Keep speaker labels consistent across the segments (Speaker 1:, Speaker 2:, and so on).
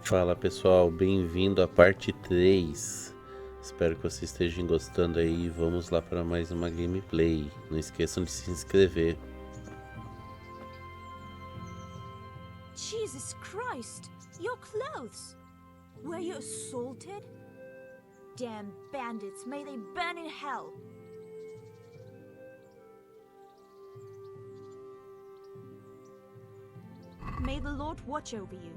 Speaker 1: Fala pessoal, bem-vindo à parte 3. Espero que vocês estejam gostando aí. Vamos lá para mais uma gameplay. Não esqueçam de se inscrever.
Speaker 2: Jesus Christ! Your clothes! Were you assaulted? Damn bandits, may they burn in hell! May the Lord watch over you.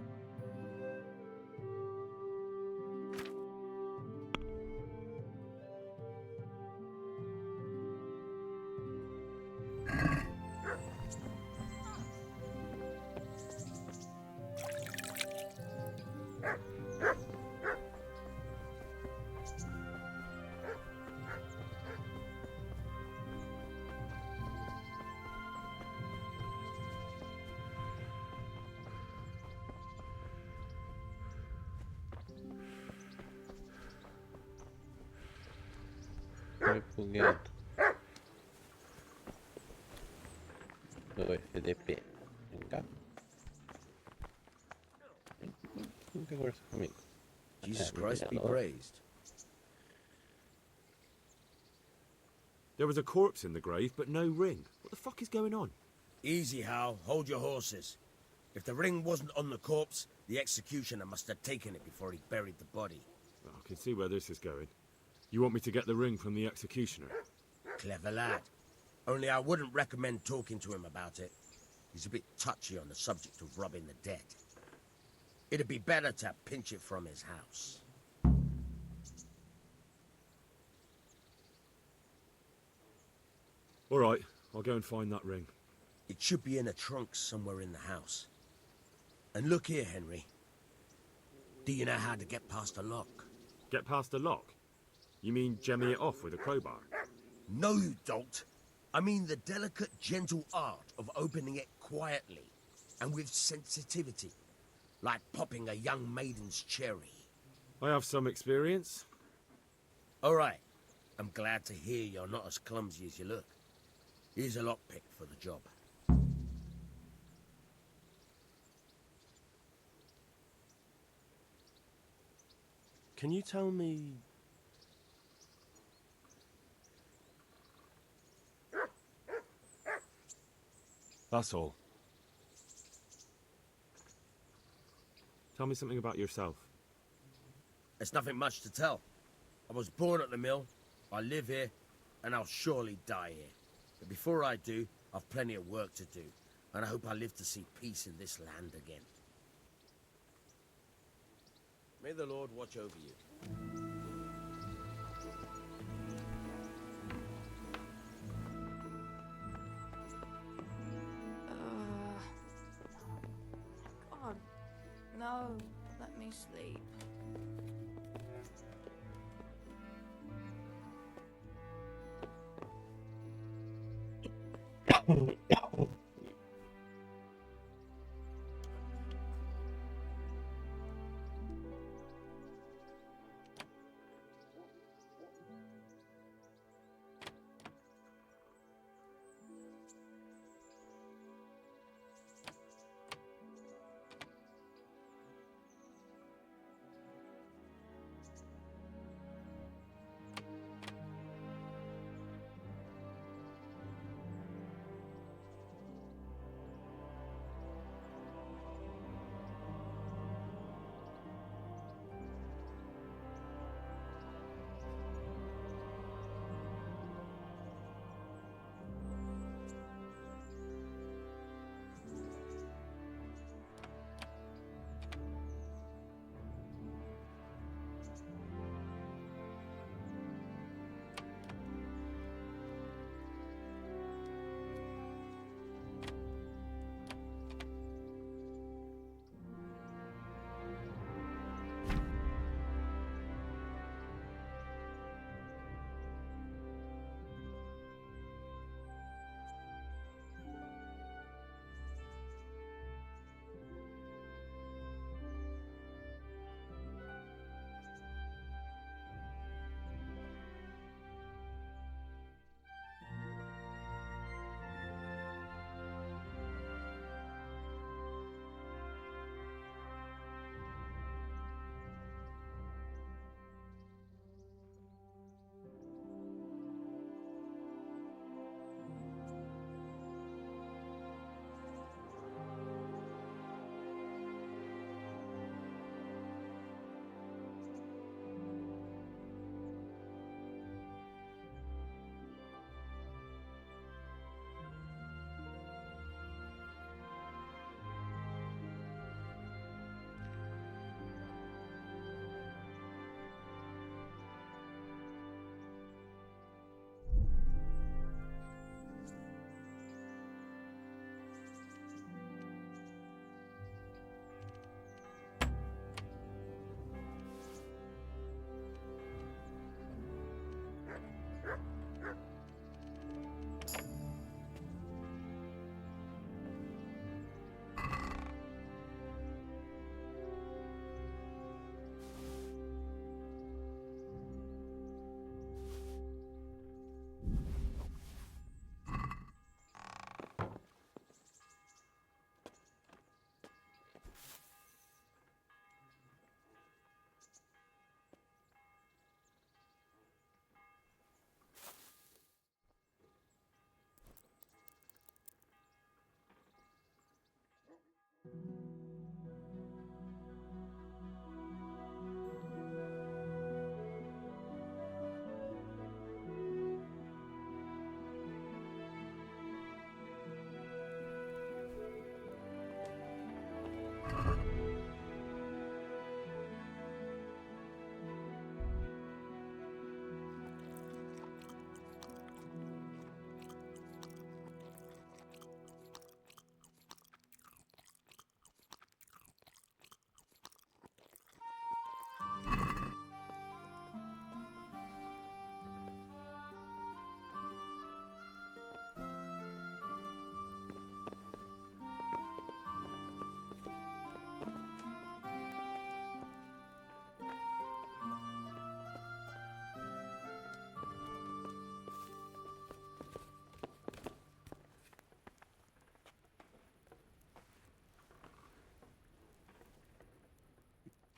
Speaker 1: Oi, Pugento. Oi, FDP. Vem cá. Vem cá conversar comigo.
Speaker 3: Jesus Christ be praised.
Speaker 4: There was a corpse in the grave, but no ring. What the fuck is going on?
Speaker 3: Easy, Hal. Hold your horses. If the ring wasn't on the corpse, the executioner must have taken it before he buried the body.
Speaker 4: Well, I can see where this is going. You want me to get the ring from the executioner?
Speaker 3: Clever lad. Only I wouldn't recommend talking to him about it. He's a bit touchy on the subject of robbing the dead. It'd be better to pinch it from his house.
Speaker 4: All right, I'll go and find that ring.
Speaker 3: It should be in a trunk somewhere in the house. And look here, Henry. Do you know how to get past a lock?
Speaker 4: Get past the lock? You mean jemmy it off with a crowbar?
Speaker 3: No, you don't. I mean the delicate, gentle art of opening it quietly and with sensitivity, like popping a young maiden's cherry.
Speaker 4: I have some experience.
Speaker 3: All right. I'm glad to hear you're not as clumsy as you look. Here's a lockpick for the job. Can you tell me...
Speaker 4: That's all. Tell me something about yourself.
Speaker 3: There's nothing much to tell. I was born at the mill, I live here, and I'll surely die here. But before I do, I've plenty of work to do, and I hope I live to see peace in this land again. May the Lord watch over you.
Speaker 2: God, no, let me sleep.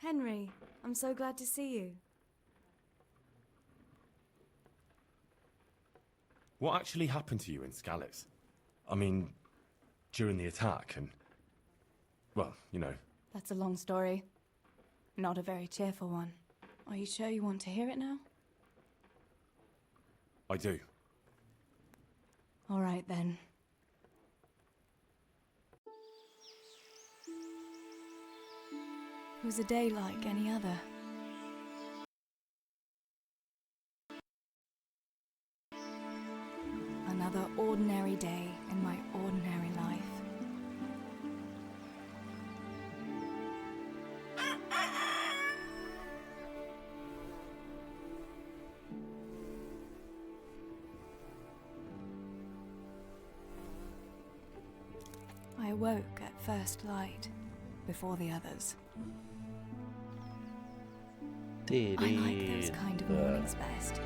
Speaker 5: Henry, I'm so glad to see you.
Speaker 4: What actually happened to you in Scallis? I mean, during the attack and... well, you know.
Speaker 5: That's a long story. Not a very cheerful one. Are you sure you want to hear it now?
Speaker 4: I do.
Speaker 5: All right, then. It was a day like any other. Another ordinary day in my ordinary life. I awoke at first light, before the others. I like those kind of mornings best.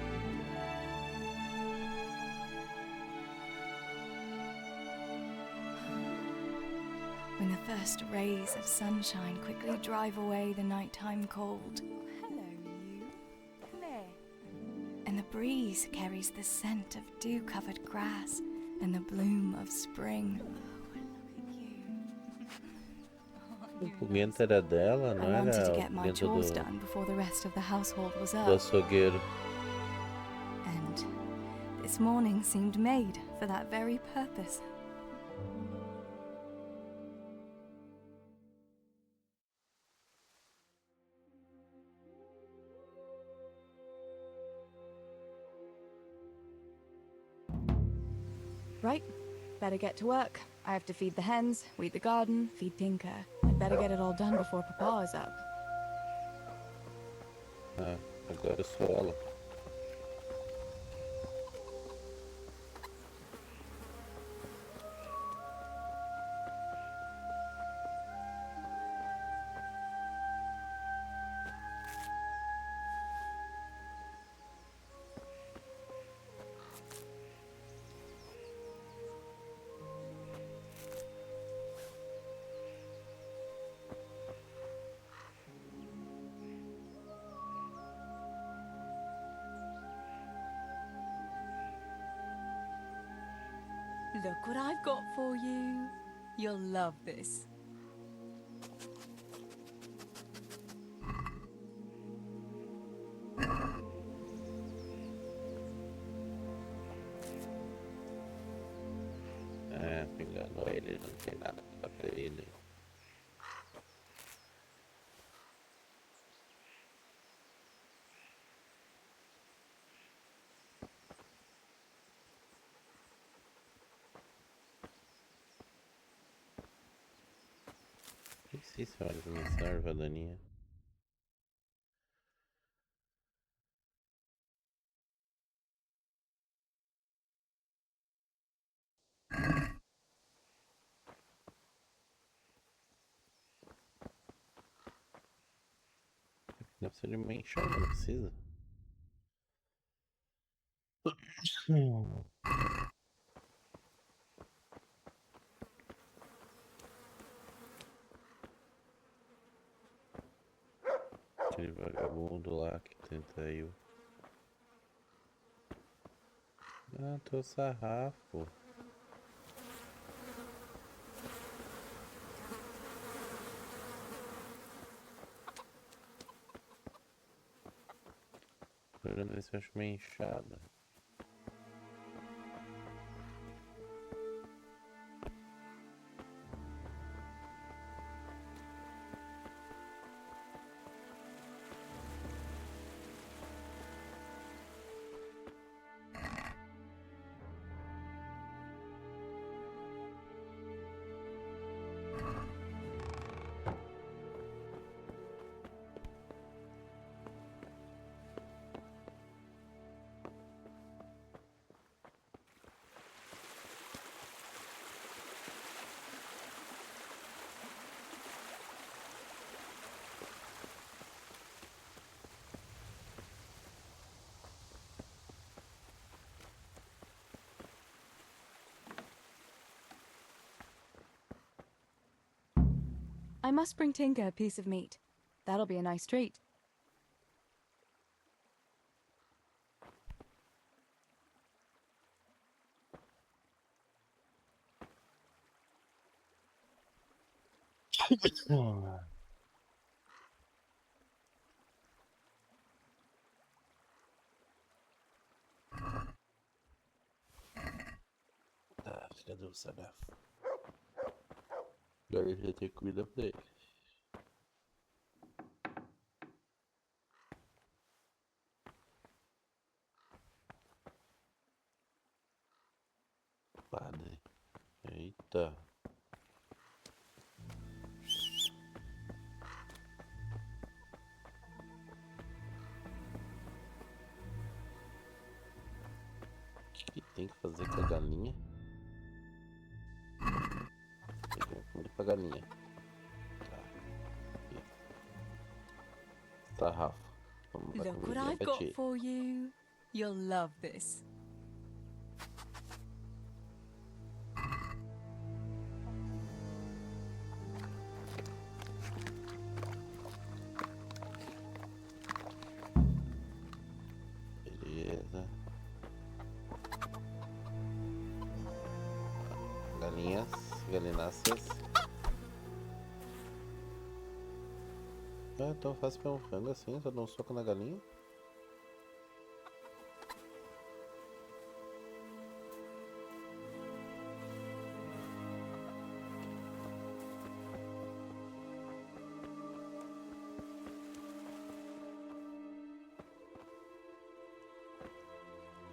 Speaker 5: When the first rays of sunshine quickly drive away the nighttime cold. Hello, you. Come here. And the breeze carries the scent of dew-covered grass and the bloom of spring.
Speaker 1: O comenta era dela, não
Speaker 5: I wanted
Speaker 1: era
Speaker 5: to
Speaker 1: o
Speaker 5: get my
Speaker 1: comenta
Speaker 5: chores
Speaker 1: do
Speaker 5: done before the rest of the household was up.
Speaker 1: açougueiro.
Speaker 5: And this morning seemed made for that very purpose. Right, better get to work. I have to feed the hens, weed the garden, feed Tinker. I'd better get it all done before Papa is up.
Speaker 1: Ah, agora sou ela.
Speaker 5: Look what I've got for you. You'll love this.
Speaker 1: É, enganou ele, não tem nada pra ele. Nem sei se olha pra me serve a Daninha. Não precisa de uma enxada, não precisa. Aquele vagabundo lá que traiu. Ah, teu sarrafo. Tô olhando ver se eu acho uma enxada.
Speaker 5: I must bring Tinker a piece of meat. That'll be a nice treat.
Speaker 1: Tá, cadê o sarrafo? Agora ele já tem comida pra ele. Padre. Eita. O que tem que fazer com a galinha? Pegar comida pra galinha. Tá. Isso. Sarrafo. Vamos dar
Speaker 5: Look what
Speaker 1: comidinha
Speaker 5: I've
Speaker 1: pra
Speaker 5: got
Speaker 1: ti.
Speaker 5: for you. You'll love this.
Speaker 1: Beleza. Galinhas, galináceas. É tão fácil pegar um frango assim, só dá um soco na galinha.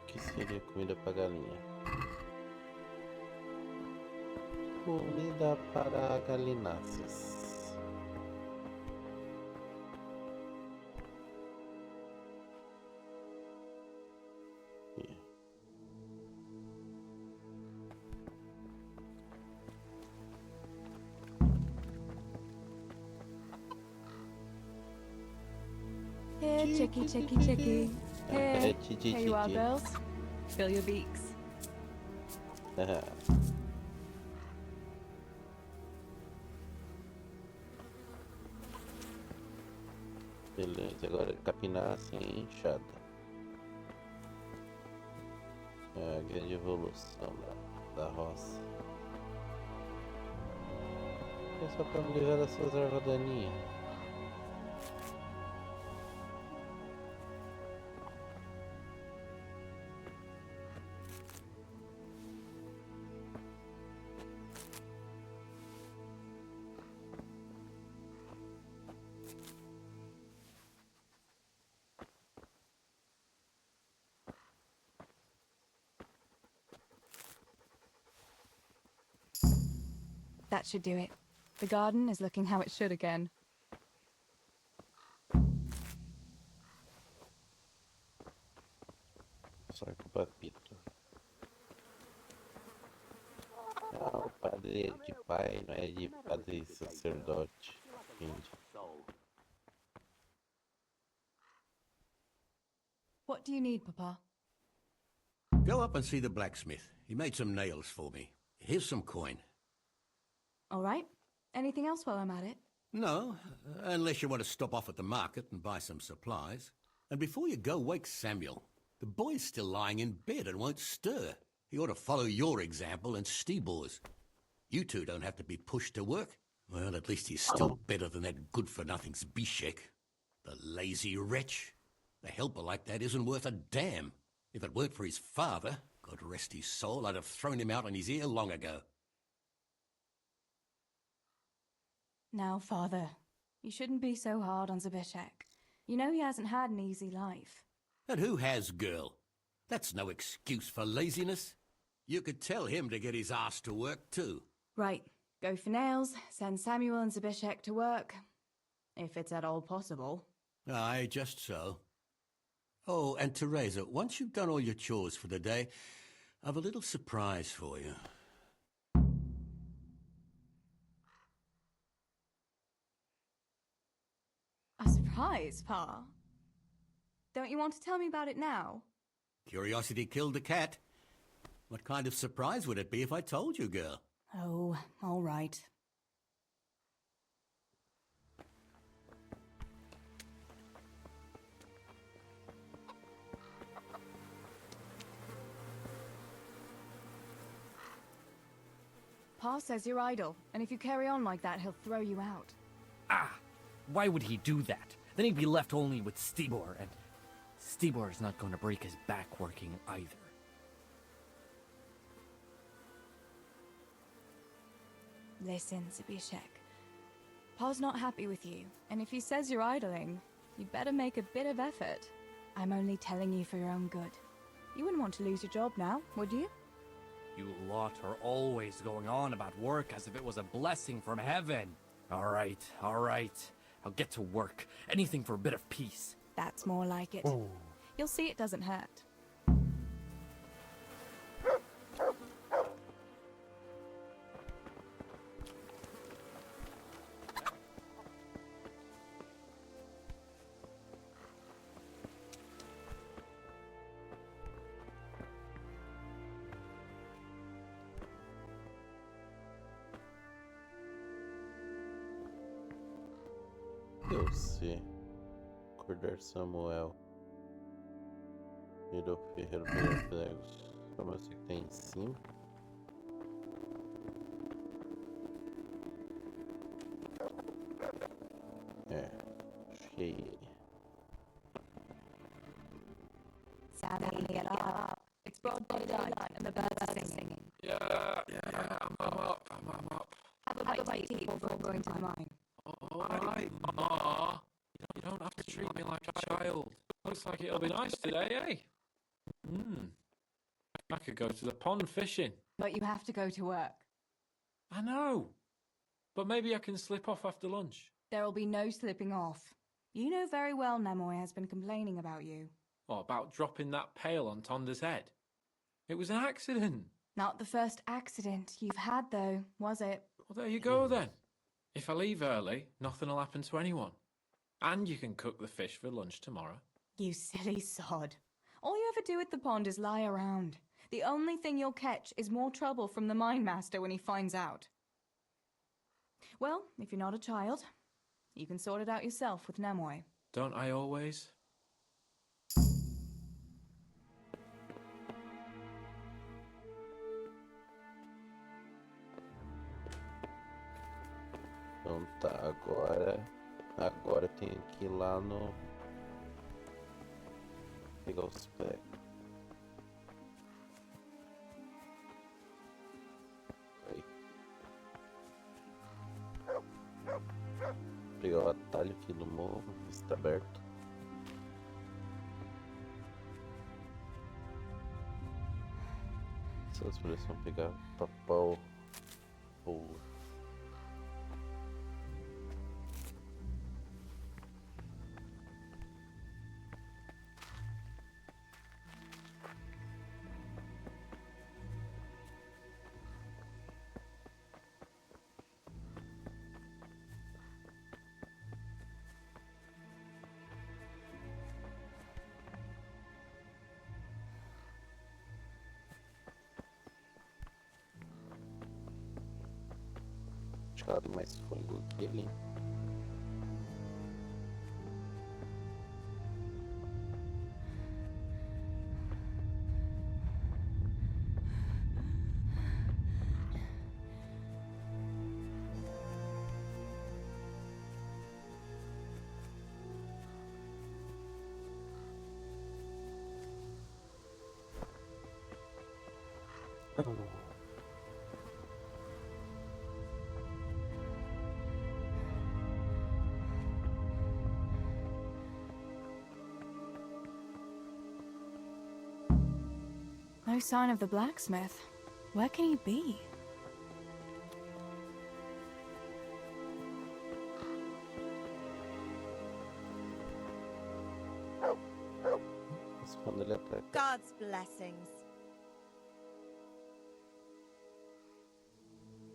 Speaker 1: O que seria comida para galinha? Comida para galináceas.
Speaker 5: Here, chicky, chicky, chicky. Here, here you are, girls. Fill your beaks.
Speaker 1: Beleza, agora capinar assim, enxada. É a grande evolução da roça. É só pra me livrar dessas ervas daninhas.
Speaker 5: That should do it. The garden is looking how it should again.
Speaker 1: Só com o papito. Ah, o padre é de pai, não é de padre sacerdote. Entendi.
Speaker 5: What do you need, Papa?
Speaker 3: Go up and see the blacksmith. He made some nails for me. Here's some coin.
Speaker 5: All right. Anything else while I'm at it?
Speaker 3: No, unless you want to stop off at the market and buy some supplies. And before you go, wake Samuel. The boy's still lying in bed and won't stir. He ought to follow your example and Stebor's. You two don't have to be pushed to work. Well, at least he's still better than that good-for-nothing's Bishek. The lazy wretch. A helper like that isn't worth a damn. If it weren't for his father, God rest his soul, I'd have thrown him out on his ear long ago.
Speaker 5: Now, Father, you shouldn't be so hard on Zabishek. You know he hasn't had an easy life.
Speaker 3: And who has, girl? That's no excuse for laziness. You could tell him to get his ass to work, too.
Speaker 5: Right. Go for nails, send Samuel and Zabishek to work. If it's at all possible.
Speaker 3: Aye, just so. Oh, and Teresa, once you've done all your chores for the day, I've a little surprise for you.
Speaker 5: A surprise, Pa? Don't you want to tell me about it now?
Speaker 3: Curiosity killed the cat. What kind of surprise would it be if I told you, girl?
Speaker 5: Oh, all right.
Speaker 6: Pa says you're idle, and if you carry on like that, he'll throw you out.
Speaker 7: Ah! Why would he do that? Then he'd be left only with Stibor, and Stibor's not going to break his back working either.
Speaker 6: Listen, Zbyszek. Pa's not happy with you, and if he says you're idling, you'd better make a bit of effort. I'm only telling you for your own good. You wouldn't want to lose your job now, would you?
Speaker 7: You lot are always going on about work as if it was a blessing from heaven. All right. I'll get to work. Anything for a bit of peace.
Speaker 6: That's more like it.
Speaker 7: Oh.
Speaker 6: You'll see it doesn't hurt.
Speaker 1: Eu sei. Acordar Samuel. Virou ferreiro pelos pregos. Como eu sei que tem em cima. É. Achei ele.
Speaker 6: Sammy, get up. It's broad daylight and the birds are singing.
Speaker 8: Yeah, I'm up.
Speaker 6: Have a bite to eat before going to the mine.
Speaker 8: Alright, Ma. You don't have to treat me like a child. Looks like it'll be nice today, eh? I could go to the pond fishing.
Speaker 6: But you have to go to work.
Speaker 8: I know. But maybe I can slip off after lunch.
Speaker 6: There'll be no slipping off. You know very well Nemoy has been complaining about you.
Speaker 8: What about dropping that pail on Tonda's head? It was an accident.
Speaker 6: Not the first accident you've had, though, was it?
Speaker 8: Well, there you go then. If I leave early, nothing will happen to anyone. And you can cook the fish for lunch tomorrow.
Speaker 6: You silly sod. All you ever do at the pond is lie around. The only thing you'll catch is more trouble from the mine master when he finds out. Well, if you're not a child, you can sort it out yourself with Nemoy.
Speaker 8: Don't I always?
Speaker 1: Então tá, agora eu tenho que ir lá no... pegar os pregos. Aí. Pegar o atalho aqui do morro, está aberto. Essas folhas vão pegar papel ou... Acho que ela tem mais fogo que ele.
Speaker 6: No sign of the blacksmith. Where can he be?
Speaker 1: Quando ele ataca.
Speaker 2: God's blessings.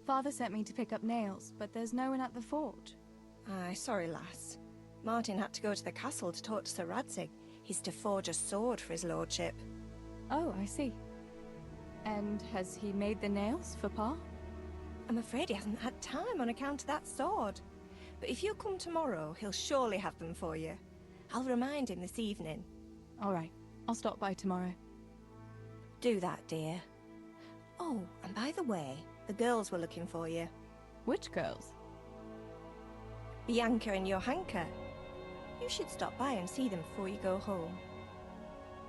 Speaker 6: Father sent me to pick up nails, but there's no one at the forge.
Speaker 9: Aye, sorry, lass. Martin had to go to the castle to talk to Sir Radzig. He's to forge a sword for his lordship.
Speaker 6: Oh, I see. And has he made the nails for Pa?
Speaker 9: I'm afraid he hasn't had time on account of that sword. But if you come tomorrow, he'll surely have them for you. I'll remind him this evening.
Speaker 6: All right, I'll stop by tomorrow.
Speaker 9: Do that, dear. Oh, and by the way, The girls were looking for you.
Speaker 6: Which girls?
Speaker 9: Bianca and Johanka. You should stop by and see them before you go home.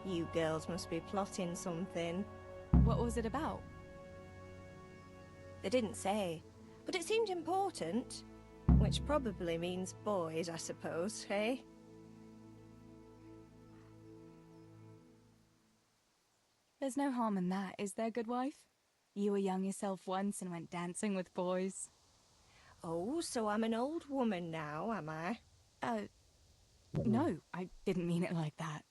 Speaker 9: You girls must be plotting something.
Speaker 6: What was it about?
Speaker 9: They didn't say, but it seemed important. Which probably means boys, I suppose, eh?
Speaker 6: There's no harm in that, is there, good wife? You were young yourself once and went dancing with boys.
Speaker 9: Oh, so I'm an old woman now, am I?
Speaker 6: No, I didn't mean it like that.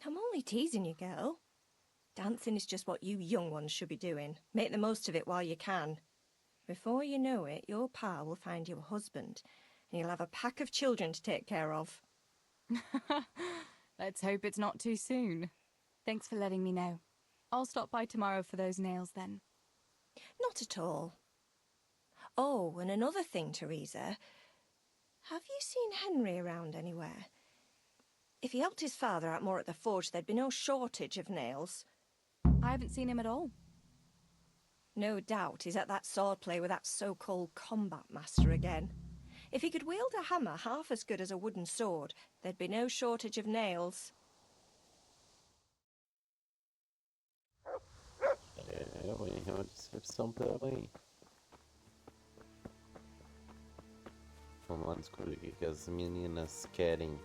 Speaker 9: I'm only teasing you, girl. Dancing is just what you young ones should be doing. Make the most of it while you can. Before you know it, your pa will find you a husband, and you'll have a pack of children to take care of.
Speaker 6: Let's hope it's not too soon. Thanks for letting me know. I'll stop by tomorrow for those nails then.
Speaker 9: Not at all. Oh, and another thing, Teresa. Have you seen Henry around anywhere? If he helped his father out more at the forge, there'd be no shortage of nails.
Speaker 6: I haven't seen him at all.
Speaker 9: No doubt he's at that swordplay with that so-called combat master again. If he could wield a hammer half as good as a wooden sword, there'd be no shortage of nails.
Speaker 1: É, é uma decepção pra ela aí. Vamos lá descobrir o que as meninas querem.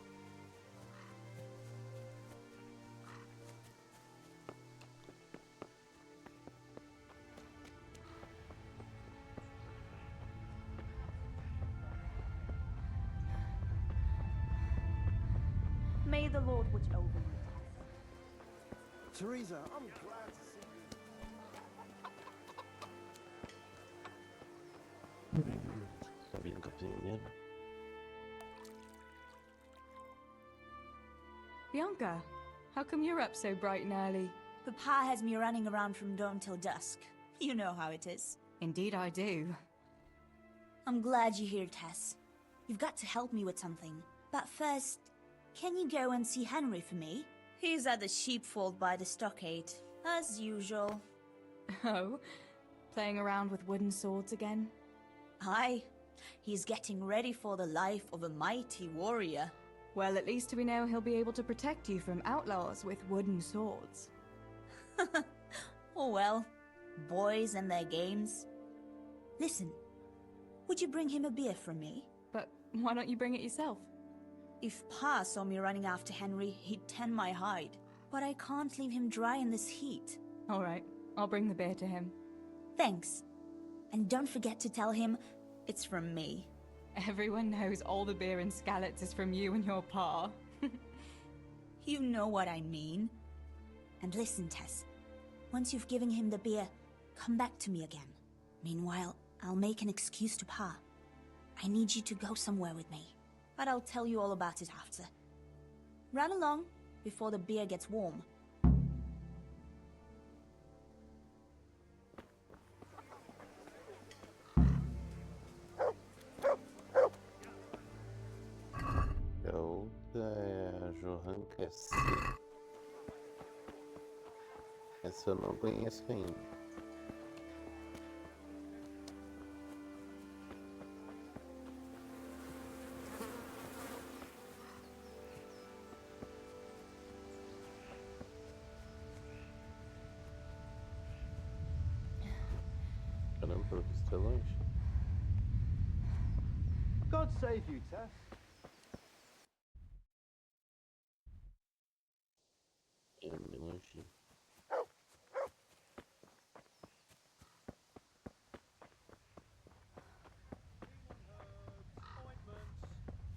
Speaker 2: May the Lord watch over you.
Speaker 10: Teresa, I'm glad to see you.
Speaker 1: Tá vindo primeiro.
Speaker 6: Bianca, how come you're up so bright and early?
Speaker 2: Papa has me running around from dawn till dusk. You know how it is.
Speaker 6: Indeed I do.
Speaker 2: I'm glad you're here, Tess. You've got to help me with something. But first, can you go and see Henry for me? He's at the sheepfold by the stockade, as usual.
Speaker 6: Oh, playing around with wooden swords again?
Speaker 2: Aye, he's getting ready for the life of a mighty warrior.
Speaker 6: Well, at least we know he'll be able to protect you from outlaws with wooden swords.
Speaker 2: Oh well, boys and their games. Listen, would you bring him a beer from me?
Speaker 6: But why don't you bring it yourself?
Speaker 2: If Pa saw me running after Henry, he'd tan my hide. But I can't leave him dry in this heat.
Speaker 6: All right, I'll bring the beer to him.
Speaker 2: Thanks. And don't forget to tell him it's from me.
Speaker 6: Everyone knows all the beer in Skalitz is from you and your pa.
Speaker 2: You know what I mean. And listen, Tess. Once you've given him the beer, come back to me again. Meanwhile, I'll make an excuse to Pa. I need you to go somewhere with me. But I'll tell you all about it after. Run along before the beer gets warm.
Speaker 1: A outra é a Johanka. Essa eu não conheço ainda. Caramba, pelo visto é longe.
Speaker 10: God save you, Tess.
Speaker 1: É bem longe.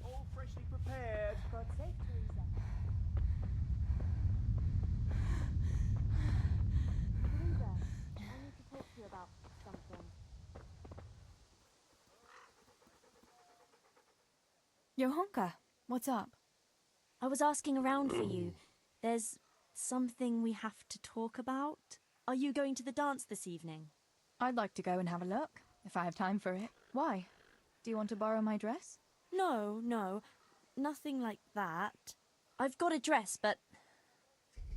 Speaker 10: All freshly prepared.
Speaker 2: God save Teresa. Teresa, I need to talk to you about something.
Speaker 5: Johanka, what's up?
Speaker 11: I was asking around for you. There's something we have to talk about. Are you going to the dance this evening?
Speaker 6: I'd like to go and have a look, if I have time for it. Why? Do you want to borrow my dress?
Speaker 11: No, nothing like that. I've got a dress, but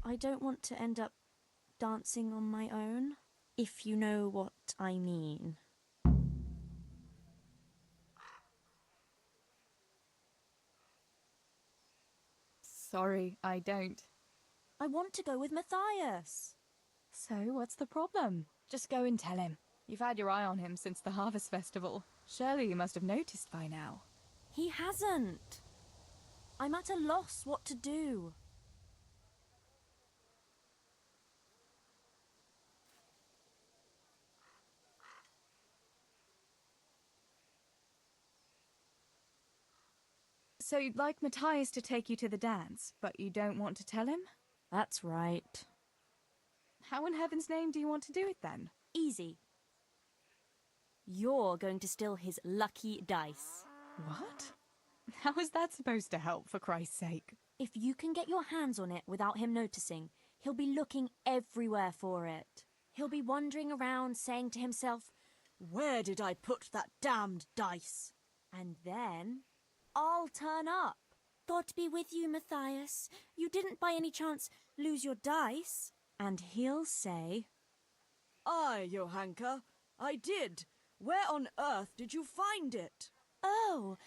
Speaker 11: I don't want to end up dancing on my own. if you know what I mean.
Speaker 6: Sorry, I don't.
Speaker 11: I want to go with Matthias.
Speaker 6: So, what's the problem? Just go and tell him. You've had your eye on him since the Harvest Festival. Surely you must have noticed by now.
Speaker 11: He hasn't. I'm at a loss what to do.
Speaker 6: So you'd like Matthias to take you to the dance, but you don't want to tell him?
Speaker 11: That's right.
Speaker 6: How in heaven's name do you want to do it then?
Speaker 11: Easy. You're going to steal his lucky dice.
Speaker 6: What? How is that supposed to help, for Christ's sake?
Speaker 11: If you can get your hands on it without him noticing, he'll be looking everywhere for it. He'll be wandering around saying to himself, "Where did I put that damned dice?" And then I'll turn up. God be with you, Matthias. You didn't by any chance lose your dice? And he'll say,
Speaker 12: Aye, Johanka, I did. Where on earth did you find it?
Speaker 11: "Oh,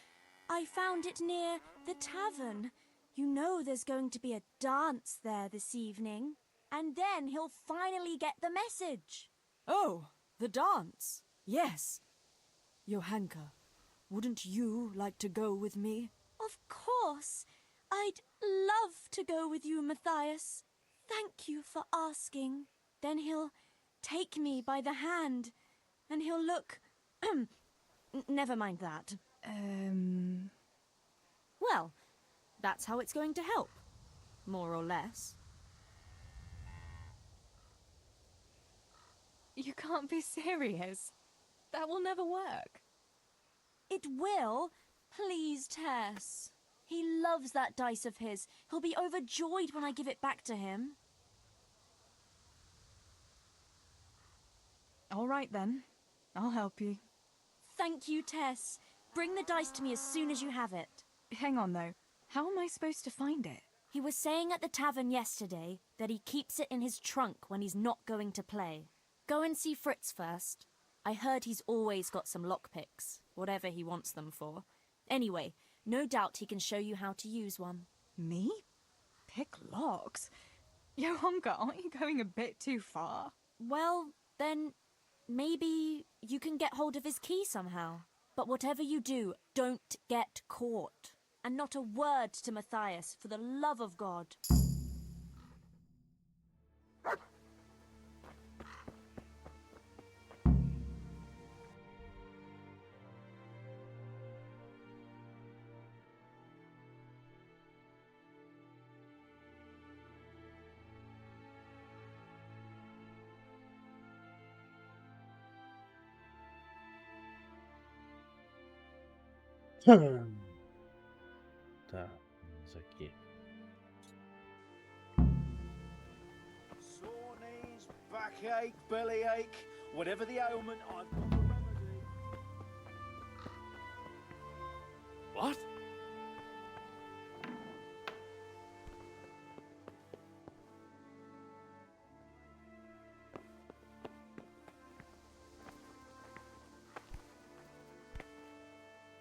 Speaker 11: I found it near the tavern. You know there's going to be a dance there this evening." And then he'll finally get the message.
Speaker 12: Oh, the dance. Yes. Johanka, wouldn't you like to go with me?
Speaker 11: Of course. I'd love to go with you, Matthias. Thank you for asking. Then he'll take me by the hand, and he'll look... Never mind that. Well, that's how it's going to help. More or less.
Speaker 6: You can't be serious. That will never work.
Speaker 11: It will. Please, Tess. He loves that dice of his. He'll be overjoyed when I give it back to him.
Speaker 6: All right, then. I'll help you.
Speaker 11: Thank you, Tess. Bring the dice to me as soon as you have it.
Speaker 6: Hang on, though. How am I supposed to find it?
Speaker 11: He was saying at the tavern yesterday that he keeps it in his trunk when he's not going to play. Go and see Fritz first. I heard he's always got some lockpicks, whatever he wants them for. Anyway, no doubt he can show you how to use one.
Speaker 6: Me? Pick locks? Johanka, aren't you going a bit too far?
Speaker 11: Well, then maybe you can get hold of his key somehow. But whatever you do, don't get caught. And not a word to Matthias, for the love of God.
Speaker 1: Tá, vamos aqui.
Speaker 10: Sore knees, backache, bellyache, whatever the ailment, I've got the remedy.
Speaker 7: What?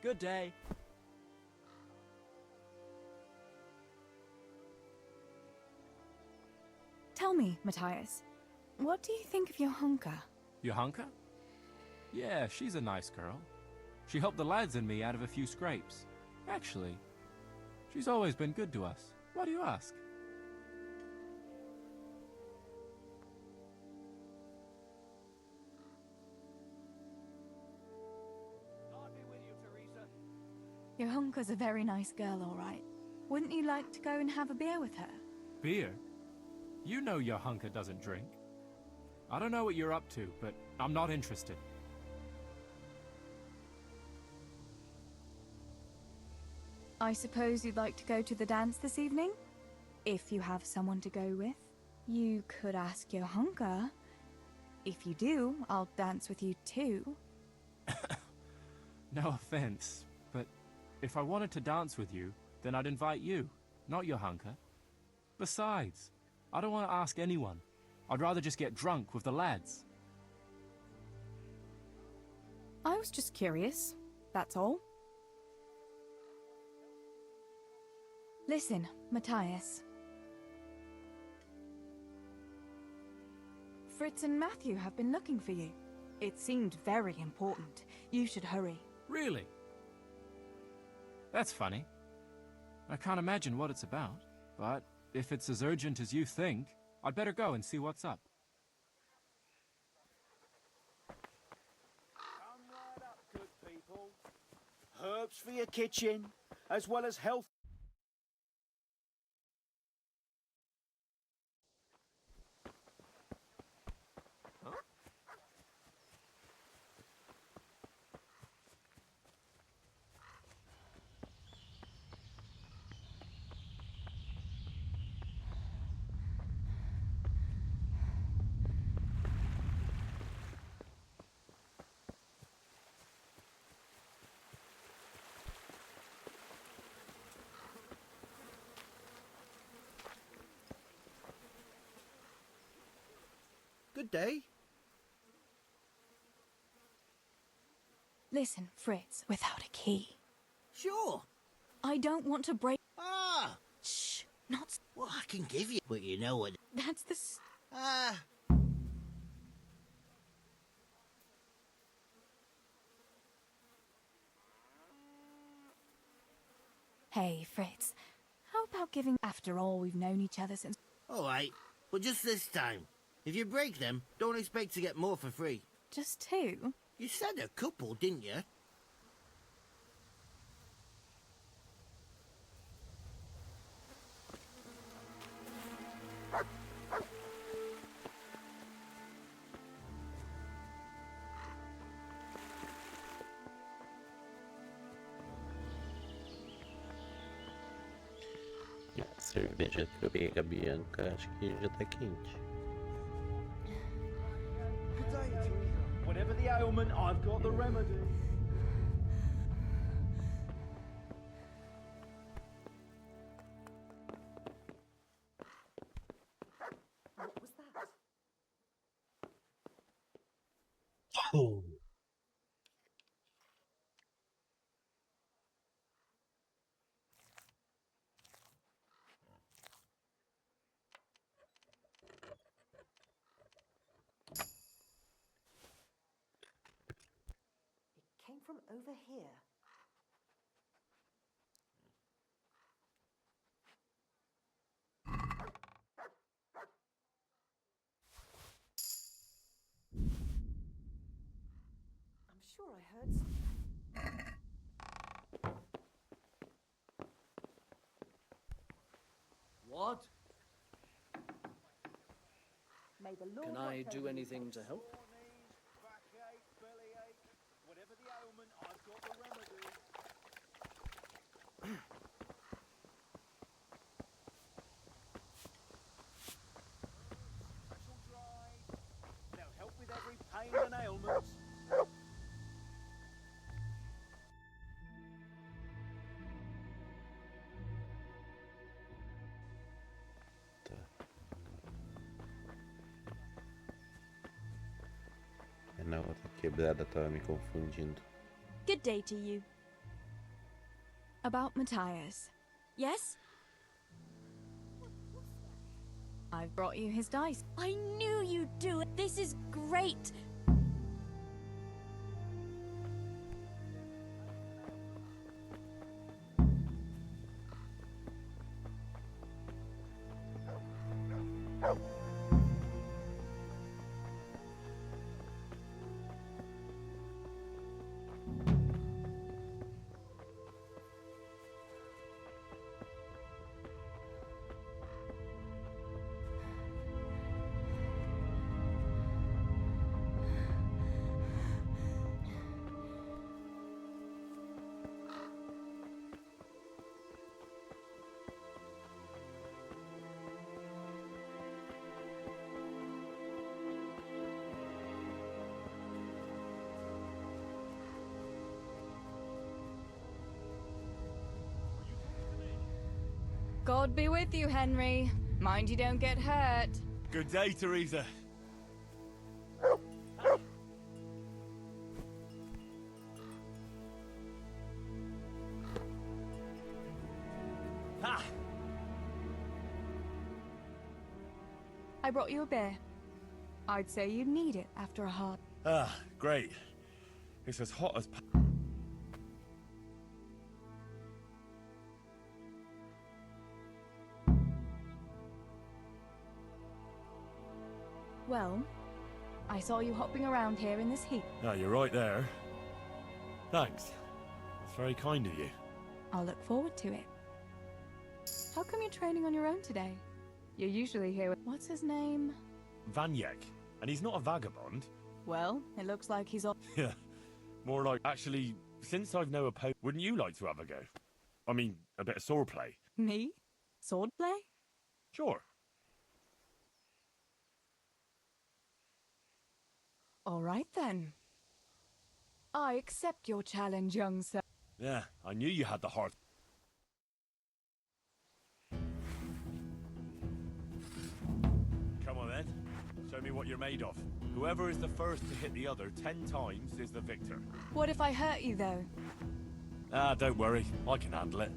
Speaker 12: Good day.
Speaker 6: Tell me, Matthias, what do you think of Johanka?
Speaker 7: Johanka? Yeah, she's a nice girl. She helped the lads and me out of a few scrapes. Actually, she's always been good to us. Why do you ask?
Speaker 10: I'll be with you, Teresa.
Speaker 6: Johanka's a very nice girl, all right. Wouldn't you like to go and have a beer with her?
Speaker 7: Beer? You know Johanka doesn't drink. I don't know what you're up to, but I'm not interested.
Speaker 6: I suppose you'd like to go to the dance this evening? If you have someone to go with. You could ask Johanka. If you do, I'll dance with you too.
Speaker 7: No offense, but if I wanted to dance with you, then I'd invite you, not Johanka. Besides, I don't want to ask anyone. I'd rather just get drunk with the lads.
Speaker 6: I was just curious, that's all. Listen, Matthias. Fritz and Matthew have been looking for you. It seemed very important. You should hurry.
Speaker 7: Really?
Speaker 13: That's funny. I can't imagine what it's about, but if it's as urgent as you think, I'd better go and see what's up.
Speaker 10: Come right up, good people. Herbs for your kitchen, as well as health.
Speaker 3: Good day.
Speaker 6: Listen, Fritz, without a key.
Speaker 3: Sure.
Speaker 6: I don't want to break...
Speaker 3: Ah!
Speaker 6: Shh, not...
Speaker 3: Well, I can give you, but you know what...
Speaker 6: That's the...
Speaker 3: Ah...
Speaker 6: Hey, Fritz, how about giving... After all, we've known each other since...
Speaker 3: Alright, but just this time. If you break them, don't expect to get more for free.
Speaker 6: Just two?
Speaker 3: You said a couple, didn't you?
Speaker 1: A cerveja que eu peguei com a Bianca, acho que já tá quente.
Speaker 10: Whatever the ailment, I've got the remedy.
Speaker 12: What was that?
Speaker 3: Oh.
Speaker 12: Came from over here. I'm sure I heard
Speaker 14: What?
Speaker 12: May the Lord
Speaker 14: Can I do anything to help?
Speaker 10: Backache, bellyache, whatever the ailment, I've got the remedy. Muscle dry. They'll help with every pain and ailment.
Speaker 1: Na outra quebrada tava me confundindo.
Speaker 11: Good day to you.
Speaker 6: About Matthias.
Speaker 11: Yes?
Speaker 6: I've brought you his dice.
Speaker 11: I knew you'd do it. This is great.
Speaker 6: God be with you, Henry. Mind you don't get hurt.
Speaker 13: Good day, Teresa.
Speaker 6: I brought you a beer. I'd say you need it after a hard...
Speaker 4: Ah, great. It's as hot as...
Speaker 6: Well, I saw you hopping around here in this heat.
Speaker 4: Ah, you're right there. Thanks. That's very kind of you.
Speaker 6: I'll look forward to it. How come you're training on your own today? You're usually here with... What's his name?
Speaker 4: Vanyek. And he's not a vagabond.
Speaker 6: Well, it looks like he's all...
Speaker 4: Yeah. More like... Actually, since I've no opponent, wouldn't you like to have a go? I mean, a bit of swordplay.
Speaker 6: Me? Swordplay?
Speaker 4: Sure.
Speaker 6: All right, then. I accept your challenge, young sir.
Speaker 4: Yeah, I knew you had the heart. Come on then. Show me what you're made of. Whoever is the first to hit the other 10 times is the victor.
Speaker 6: What if I hurt you, though?
Speaker 4: Ah, don't worry. I can handle it.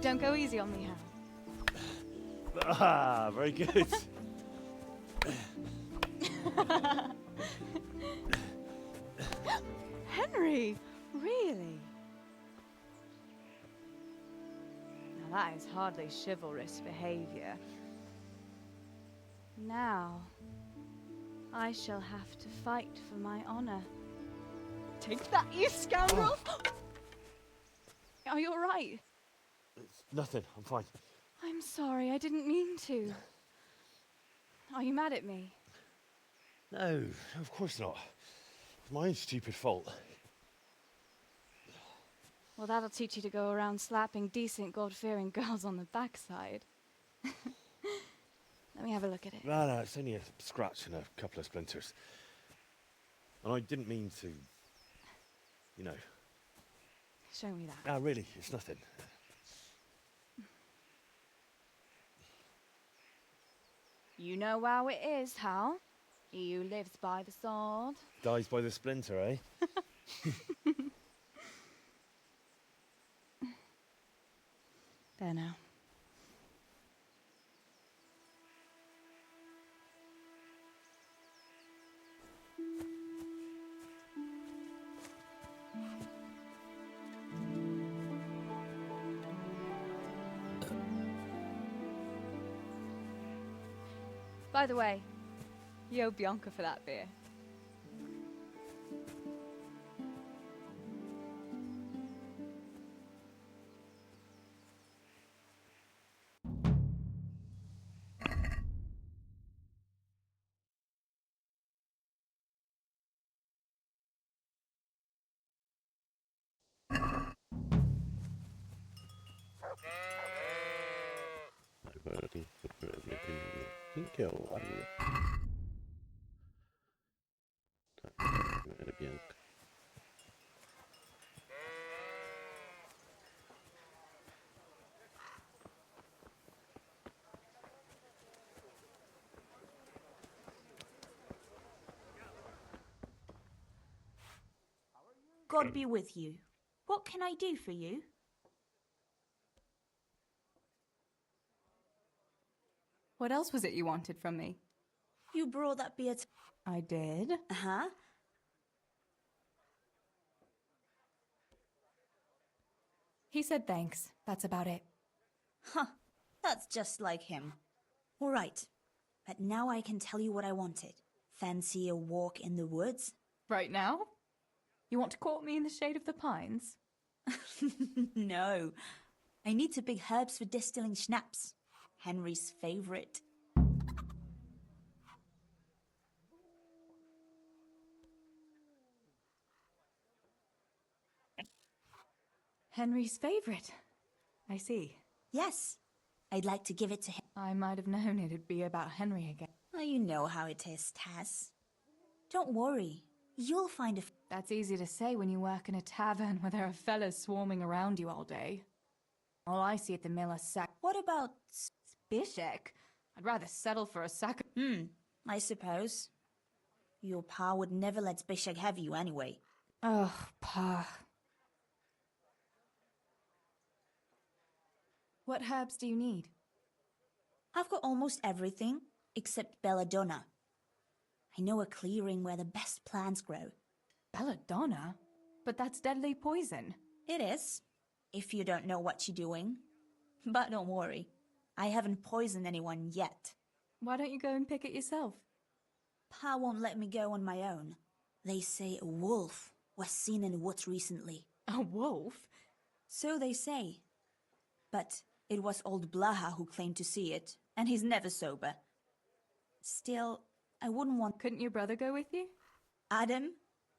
Speaker 6: Don't go easy on me, Hal.
Speaker 4: Ah, very good.
Speaker 6: Henry! Really? Now that is hardly chivalrous behavior.
Speaker 5: Now, I shall have to fight for my honor.
Speaker 6: Take that, you scoundrel! Are you alright?
Speaker 4: It's nothing. I'm fine.
Speaker 5: I'm sorry, I didn't mean to. Are you mad at me?
Speaker 4: No, of course not. It's my own stupid fault.
Speaker 5: Well, that'll teach you to go around slapping decent, God-fearing girls on the backside. Let me have a look at it.
Speaker 4: No, it's only a scratch and a couple of splinters. And I didn't mean to, you know.
Speaker 5: Show me that.
Speaker 4: No, really, it's nothing.
Speaker 5: You know how it is, Hal. He who lives by the sword
Speaker 4: Dies by the splinter, eh?
Speaker 5: There now. By the way, you owe Bianca for that beer.
Speaker 1: Agora tem que procurar minha primeira. Quem que é o amigo? Tá, primeira Bianca.
Speaker 2: God be with you. What can I do for you?
Speaker 6: What else was it you wanted from me?
Speaker 2: You brought that beer to...
Speaker 6: I did?
Speaker 2: Uh-huh.
Speaker 6: He said thanks. That's about it.
Speaker 2: Huh. That's just like him. All right. But now I can tell you what I wanted. Fancy a walk in the woods?
Speaker 6: Right now? You want to court me in the shade of the pines?
Speaker 2: No. I need to pick herbs for distilling schnapps. Henry's favorite.
Speaker 6: Henry's favorite. I see.
Speaker 2: Yes. I'd like to give it to him.
Speaker 6: I might have known it'd be about Henry again.
Speaker 2: Well, you know how it is, Tess. Don't worry. You'll find a...
Speaker 6: That's easy to say when you work in a tavern where there are fellas swarming around you all day. All I see at the mill are
Speaker 2: What about...
Speaker 6: Spishek? I'd rather settle for a sack.
Speaker 2: I suppose. Your pa would never let Spishek have you anyway.
Speaker 6: Oh, Pa. What herbs do you need?
Speaker 2: I've got almost everything, except belladonna. I know a clearing where the best plants grow.
Speaker 6: Belladonna? But that's deadly poison.
Speaker 2: It is, if you don't know what you're doing. But don't worry, I haven't poisoned anyone yet.
Speaker 6: Why don't you go and pick it yourself?
Speaker 2: Pa won't let me go on my own. They say a wolf was seen in the woods recently.
Speaker 6: A wolf?
Speaker 2: So they say. But it was old Blaha who claimed to see it, and he's never sober. Still, I wouldn't want...
Speaker 6: Couldn't your brother go with you?
Speaker 2: Adam?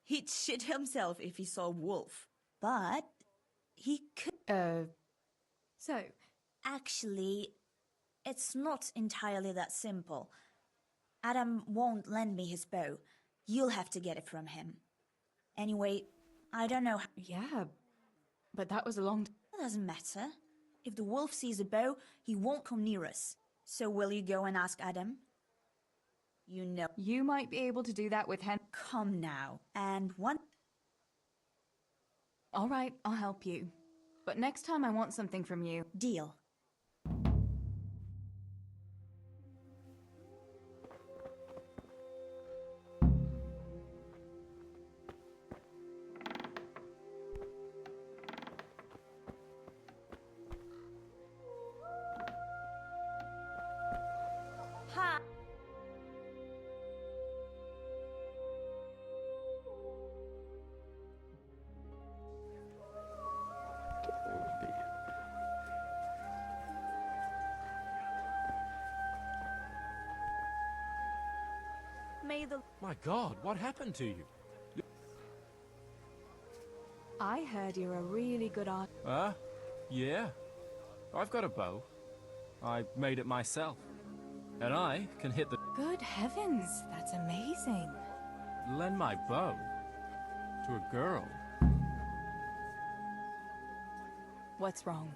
Speaker 2: He'd shit himself if he saw a wolf. But he could...
Speaker 6: So?
Speaker 2: Actually, it's not entirely that simple. Adam won't lend me his bow. You'll have to get it from him. Anyway, I don't know...
Speaker 6: Yeah, but that was a long...
Speaker 2: It doesn't matter. If the wolf sees a bow, he won't come near us. So will you go and ask Adam? You know...
Speaker 6: You might be able to do that with Hen...
Speaker 2: Come now. And one...
Speaker 6: All right, I'll help you. But next time I want something from you.
Speaker 2: Deal.
Speaker 13: My God, what happened to you?
Speaker 6: I heard you're a really good art...
Speaker 13: Yeah. I've got a bow. I made it myself. And I can hit the...
Speaker 6: Good heavens, that's amazing.
Speaker 13: Lend my bow to a girl.
Speaker 6: What's wrong?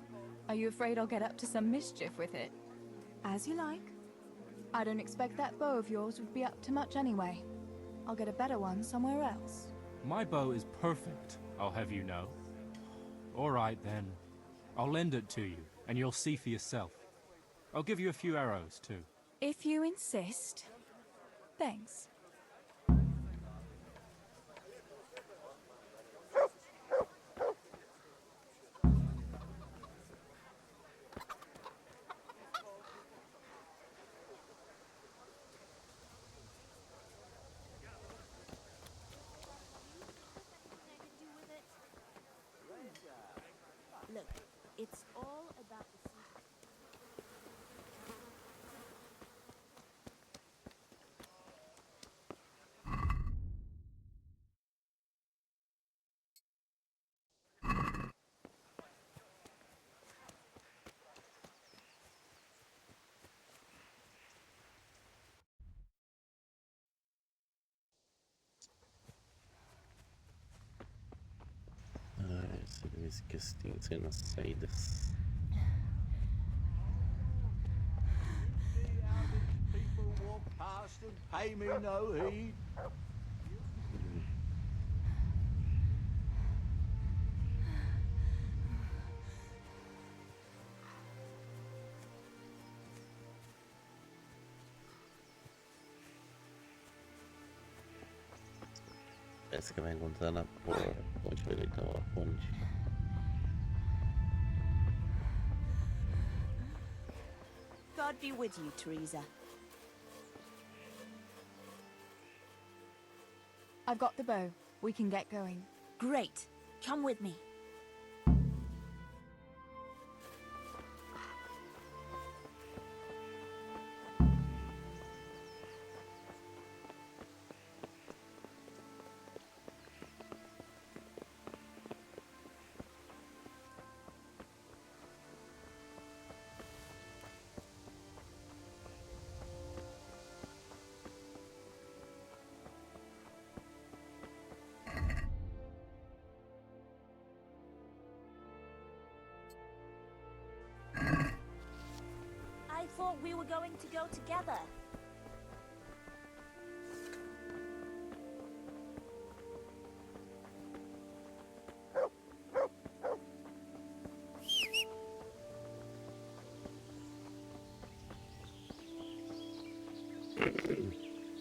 Speaker 6: Are you afraid I'll get up to some mischief with it? As you like. I don't expect that bow of yours would be up to much anyway. I'll get a better one somewhere else.
Speaker 13: My bow is perfect, I'll have you know. All right, then. I'll lend it to you, and you'll see for yourself. I'll give you a few arrows, too.
Speaker 6: If you insist. Thanks.
Speaker 11: Look, it's all about the secret.
Speaker 1: Serviço que tem que ser nas saídas.
Speaker 10: People walk past and pay me no heed.
Speaker 1: Parece que vai encontrar na ponte, vai deitar a ponte.
Speaker 2: God be with you, Teresa.
Speaker 6: I've got the bow. We can get going.
Speaker 2: Great. Come with me. I thought we were going to go together.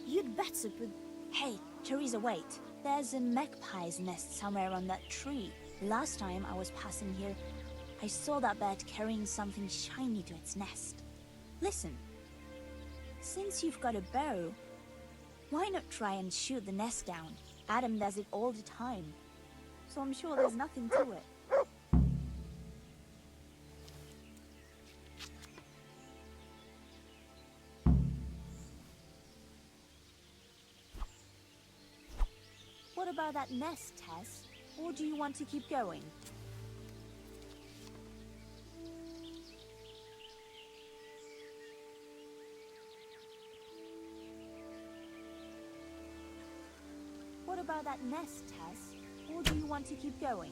Speaker 2: You'd better be... Hey, Teresa, wait. There's a magpie's nest somewhere on that tree. Last time I was passing here, I saw that bird carrying something shiny to its nest. Listen, since you've got a bow, why not try and shoot the nest down? Adam does it all the time, so I'm sure there's nothing to it. What about that nest, Tess? Or do you want to keep going? What about that nest, Tess? Or do you want to keep going?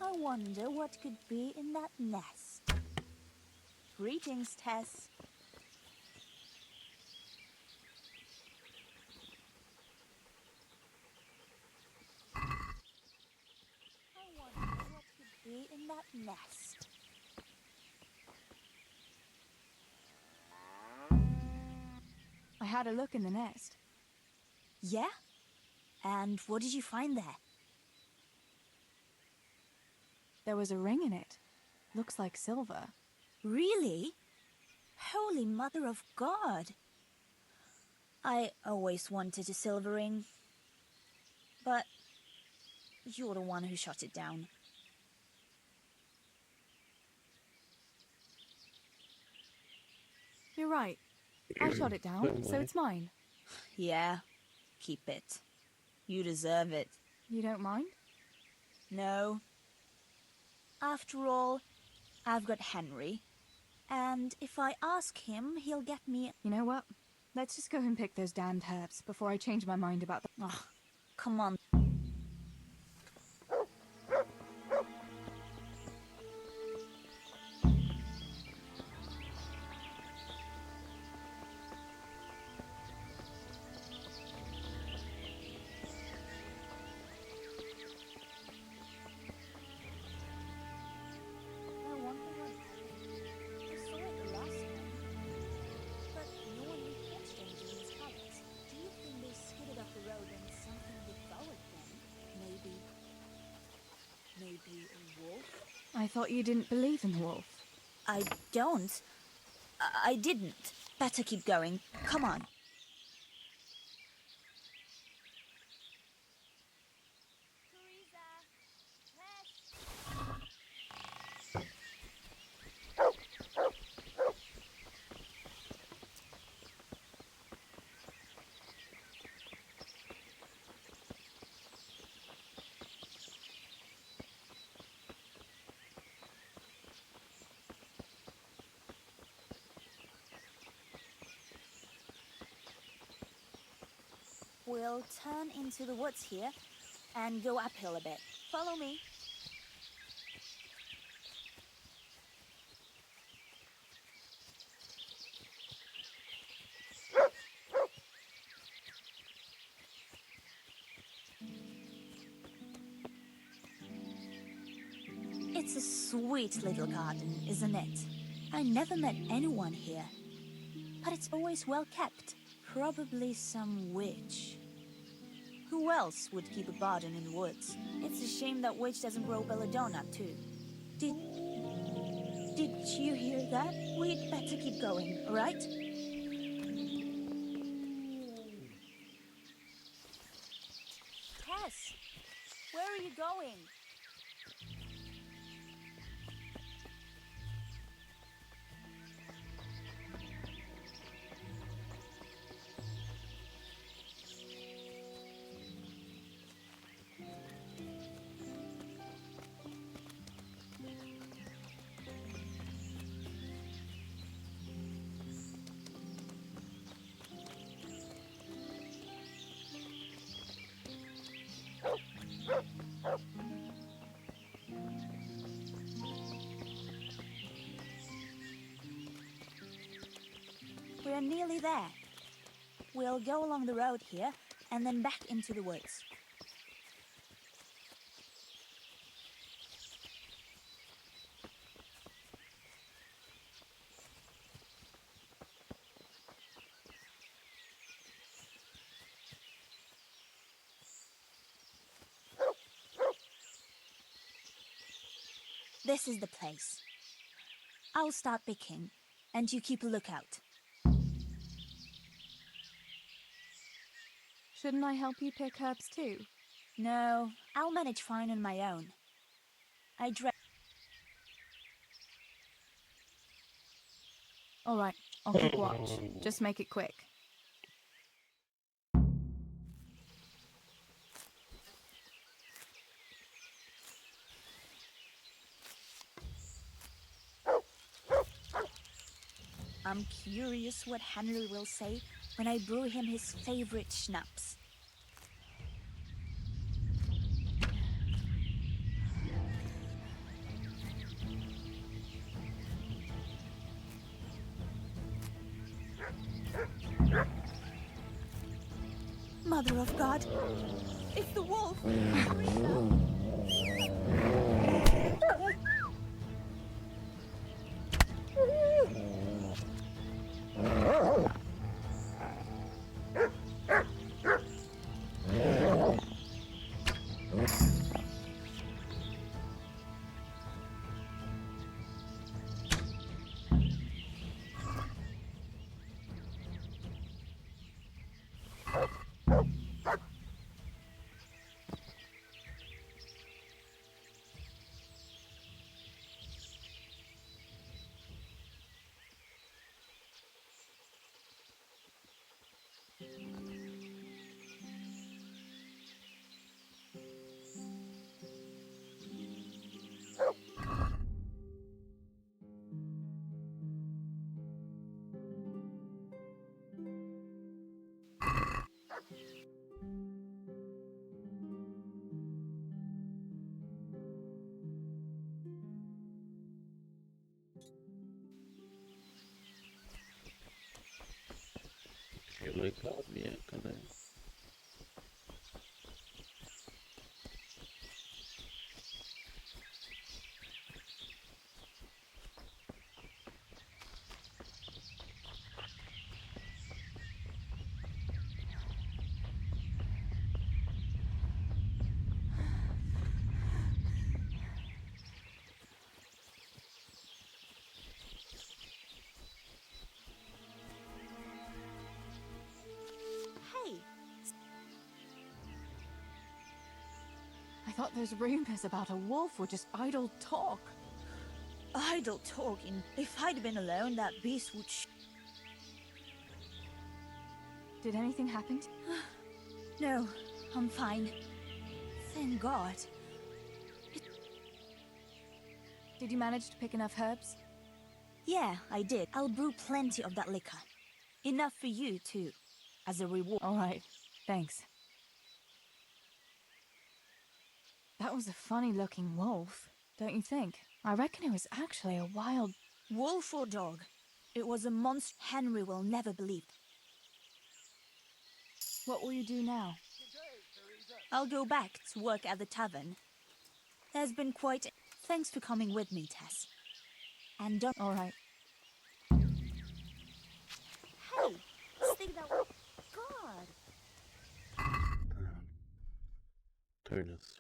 Speaker 2: I wonder what could be in that nest. Greetings, Tess. I wonder what could be in that nest.
Speaker 6: I had a look in the nest.
Speaker 2: Yeah? And what did you find there?
Speaker 6: There was a ring in it. Looks like silver.
Speaker 2: Really? Holy Mother of God! I always wanted a silver ring. But you're the one who shot it down.
Speaker 6: You're right. I shot it down, so it's mine.
Speaker 2: Yeah, keep it. You deserve it.
Speaker 6: You don't mind?
Speaker 2: No. After all, I've got Henry. And if I ask him, he'll get me...
Speaker 6: You know what? Let's just go and pick those damned herbs before I change my mind about them.
Speaker 2: Oh, come on. Maybe a wolf?
Speaker 6: I thought you didn't believe in the wolf.
Speaker 2: I don't. I didn't. Better keep going. Come on. We'll turn into the woods here and go uphill a bit. Follow me. It's a sweet little garden, isn't it? I never met anyone here, but it's always well kept. Probably some witch. Who else would keep a garden in the woods? It's a shame that witch doesn't grow belladonna too. Did you hear that? We'd better keep going, alright?
Speaker 11: Tess, where are you going?
Speaker 2: We're nearly there. We'll go along the road here and then back into the woods. This is the place. I'll start picking, and you keep a lookout.
Speaker 6: Shouldn't I help you pick herbs too?
Speaker 2: No, I'll manage fine on my own. I dread...
Speaker 6: Alright, I'll keep watch. Just make it quick.
Speaker 2: I'm curious what Henry will say when I brew him his favorite schnapps. Mother of God! It's the wolf!
Speaker 6: I thought those rumors about a wolf were just idle talk.
Speaker 2: Idle talking. If I'd been alone, that beast would
Speaker 6: Did anything happen?
Speaker 2: No, I'm fine. Thank God.
Speaker 6: Did you manage to pick enough herbs?
Speaker 2: Yeah, I did. I'll brew plenty of that liquor. Enough for you, too. As a reward.
Speaker 6: Alright, thanks. That was a funny-looking wolf, don't you think? I reckon it was actually a wild...
Speaker 2: Wolf or dog? It was a monster Henry will never believe.
Speaker 6: What will you do now?
Speaker 2: I'll go back to work at the tavern. There's been quite... Thanks for coming with me, Tess. And don't...
Speaker 6: Alright.
Speaker 11: Hey! Stick that... God!
Speaker 1: Turn us.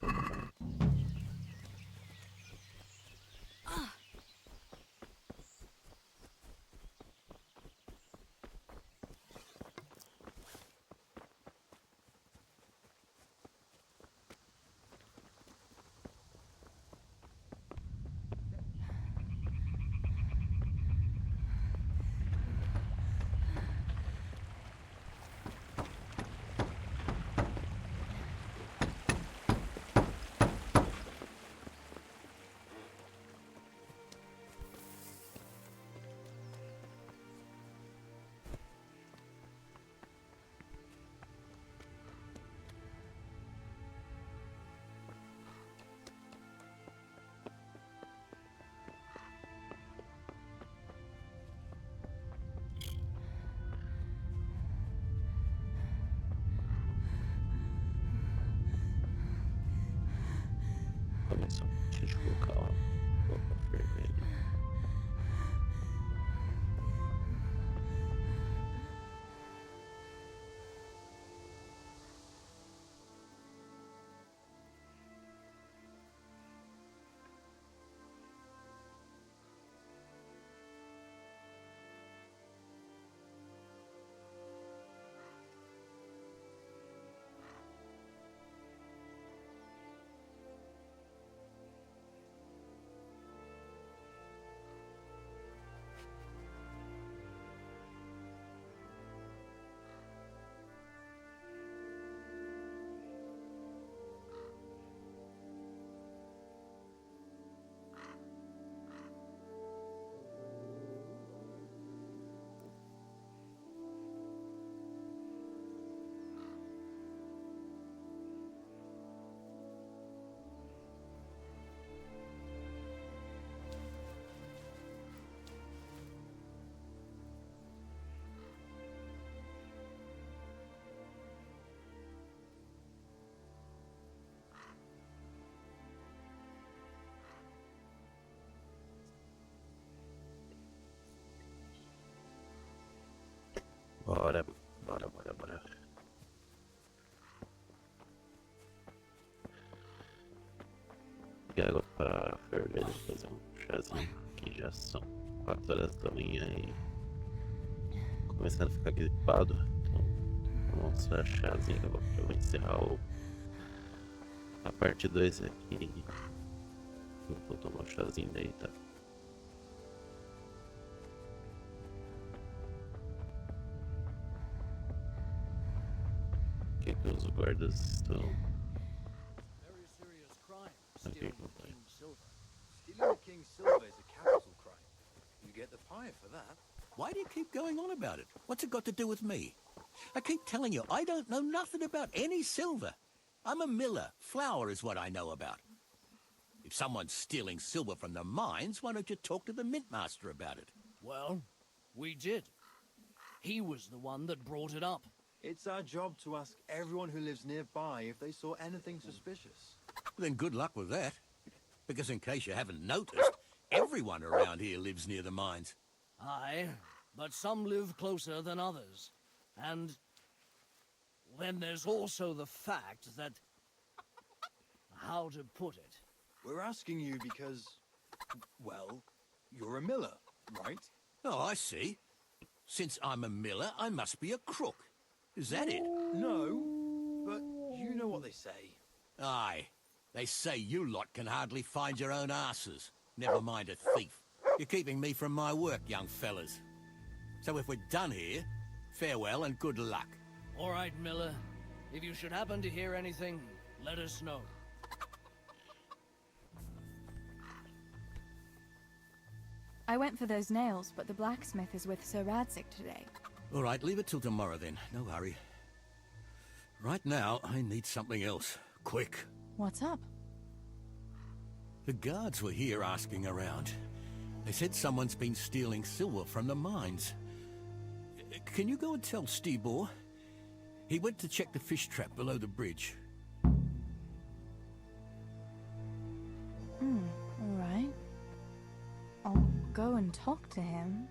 Speaker 1: Só deixa eu colocar a roupa vermelha. Bora. E água para ferver, fazer um chazinho, que já são 4 horas da manhã e começando a ficar gripado. Então vamos usar chazinho, eu vou encerrar a parte 2 aqui. Eu vou tomar um chazinho daí, tá? O que os guardas estão...
Speaker 14: Very serious crime,
Speaker 1: Okay,
Speaker 14: stealing
Speaker 1: well,
Speaker 14: the king's silver.
Speaker 15: Stealing the king's silver is a capital crime. You get the pie for that.
Speaker 3: Why do you keep going on about it? What's it got to do with me? I keep telling you, I don't know nothing about any silver. I'm a miller. Flour is what I know about. If someone's stealing silver from the mines, why don't you talk to the mint master about it?
Speaker 14: Well, we did. He was the one that brought it up.
Speaker 15: It's our job to ask everyone who lives nearby if they saw anything suspicious.
Speaker 3: Then good luck with that. Because in case you haven't noticed, everyone around here lives near the mines.
Speaker 14: Aye, but some live closer than others. And then there's also the fact that... how to put it?
Speaker 15: We're asking you because, well, you're a miller, right?
Speaker 3: Oh, I see. Since I'm a miller, I must be a crook. Is that it?
Speaker 15: No, but you know what they say.
Speaker 3: Aye. They say you lot can hardly find your own asses. Never mind a thief. You're keeping me from my work, young fellas. So if we're done here, farewell and good luck.
Speaker 14: All right, Miller. If you should happen to hear anything, let us know.
Speaker 5: I went for those nails, but the blacksmith is with Sir Radzik today.
Speaker 3: All right, leave it till tomorrow then. No hurry. Right now, I need something else. Quick.
Speaker 5: What's up?
Speaker 3: The guards were here asking around. They said someone's been stealing silver from the mines. Can you go and tell Stibor? He went to check the fish trap below the bridge.
Speaker 5: All right. I'll go and talk to him.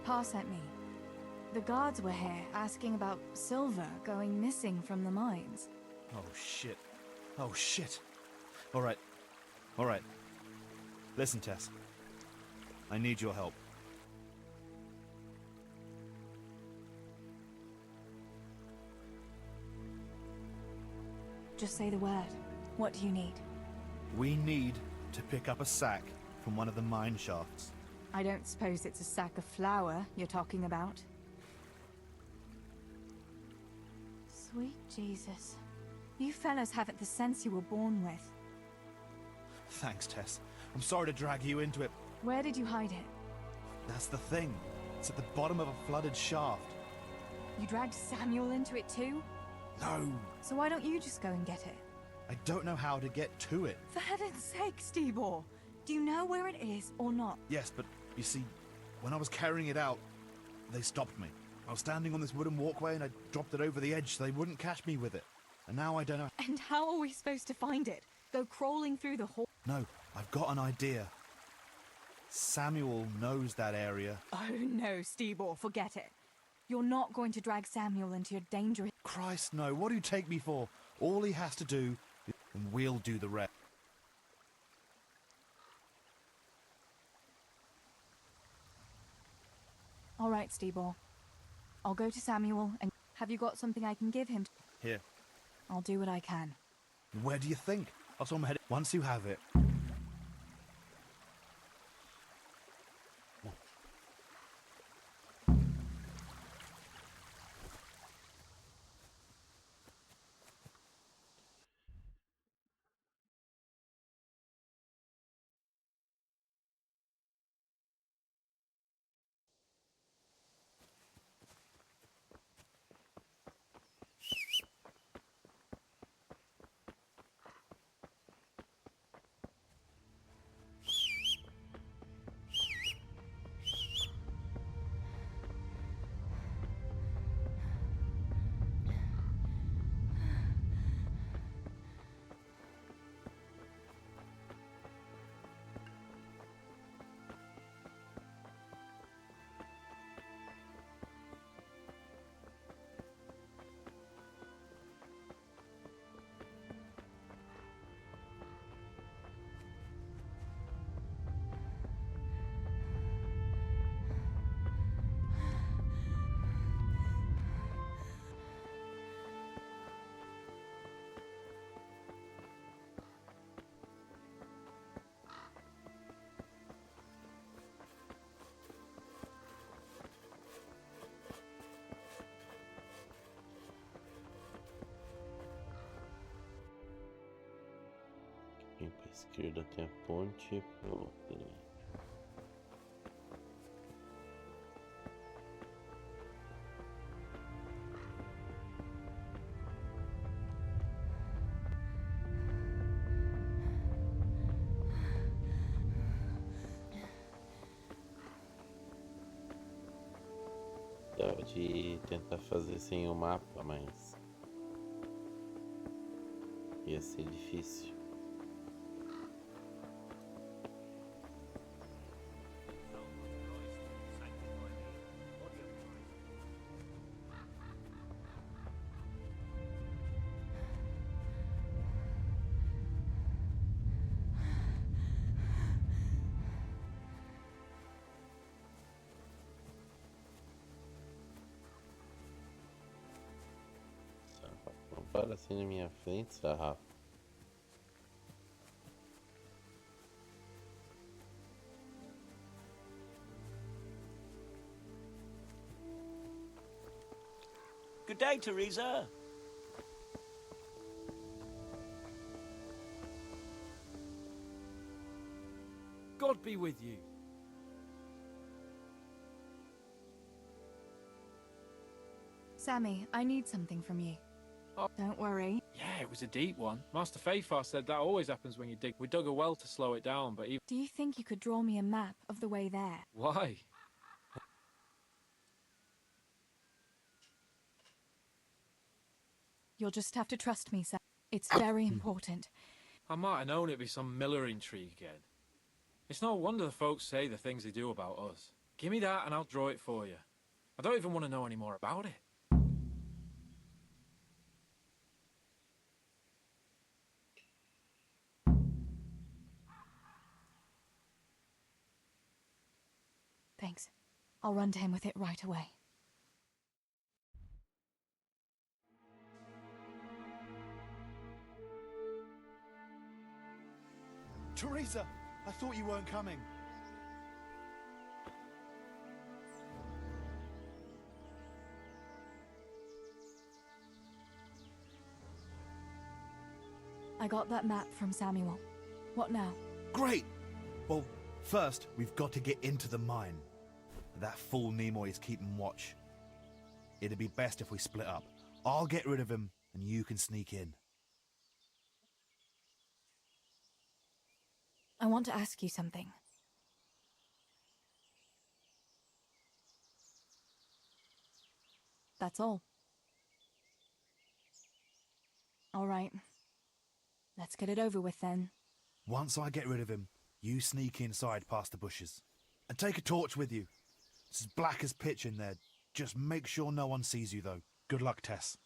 Speaker 5: Pa sent me. The guards were here asking about silver going missing from the mines.
Speaker 16: Oh shit. Oh shit. Alright. Alright. Listen, Tess. I need your help.
Speaker 5: Just say the word. What do you need?
Speaker 16: We need to pick up a sack from one of the mine shafts.
Speaker 5: I don't suppose it's a sack of flour you're talking about. Sweet Jesus. You fellas haven't the sense you were born with.
Speaker 16: Thanks, Tess. I'm sorry to drag you into it.
Speaker 6: Where did you hide it?
Speaker 16: That's the thing. It's at the bottom of a flooded shaft.
Speaker 6: You dragged Samuel into it too?
Speaker 16: No,
Speaker 6: So why don't you just go and get it?
Speaker 16: I don't know how to get to it.
Speaker 6: For heaven's sake, Stebor! Do you know where it is or not?
Speaker 16: Yes, but you see, when I was carrying it out, they stopped me. I was standing on this wooden walkway and I dropped it over the edge so they wouldn't catch me with it. And now I don't know.
Speaker 6: And how are we supposed to find it? Go crawling through the hall?
Speaker 16: No, I've got an idea. Samuel knows that area.
Speaker 6: Oh no, Stebor, forget it. You're not going to drag Samuel into your dangerous...
Speaker 16: Christ, no. What do you take me for? All he has to do, and we'll do the rest.
Speaker 6: All right, Stebor. I'll go to Samuel and... Have you got something I can give him?
Speaker 16: Here.
Speaker 6: I'll do what I can.
Speaker 16: Where do you think? I'll saw my head. Once you have it.
Speaker 1: Aqui para a esquerda tem a ponte, para o direito. Dava de tentar fazer sem o mapa, mas ia ser difícil. Não para assim na minha frente, sarrafo.
Speaker 10: Good day, Teresa.
Speaker 7: God be with you.
Speaker 6: Sammy, I need something from you.
Speaker 8: Oh.
Speaker 6: Don't worry.
Speaker 8: Yeah, it was a deep one. Master Fafar said that always happens when you dig. We dug a well to slow it down, but even...
Speaker 6: Do you think you could draw me a map of the way there?
Speaker 8: Why?
Speaker 6: You'll just have to trust me, Sam. It's very important.
Speaker 8: I might have known it'd be some Miller intrigue again. It's no wonder the folks say the things they do about us. Give me that and I'll draw it for you. I don't even want to know any more about it.
Speaker 6: Thanks. I'll run to him with it right away.
Speaker 16: Teresa, I thought you weren't coming.
Speaker 6: I got that map from Samuel. What now?
Speaker 16: Great! Well, first, we've got to get into the mine. That fool Nimoy is keeping watch. It'd be best if we split up. I'll get rid of him, and you can sneak in.
Speaker 5: I want to ask you something. That's all. All right. Let's get it over with then.
Speaker 16: Once I get rid of him, you sneak inside past the bushes. And take a torch with you. It's as black as pitch in there. Just make sure no one sees you, though. Good luck, Tess.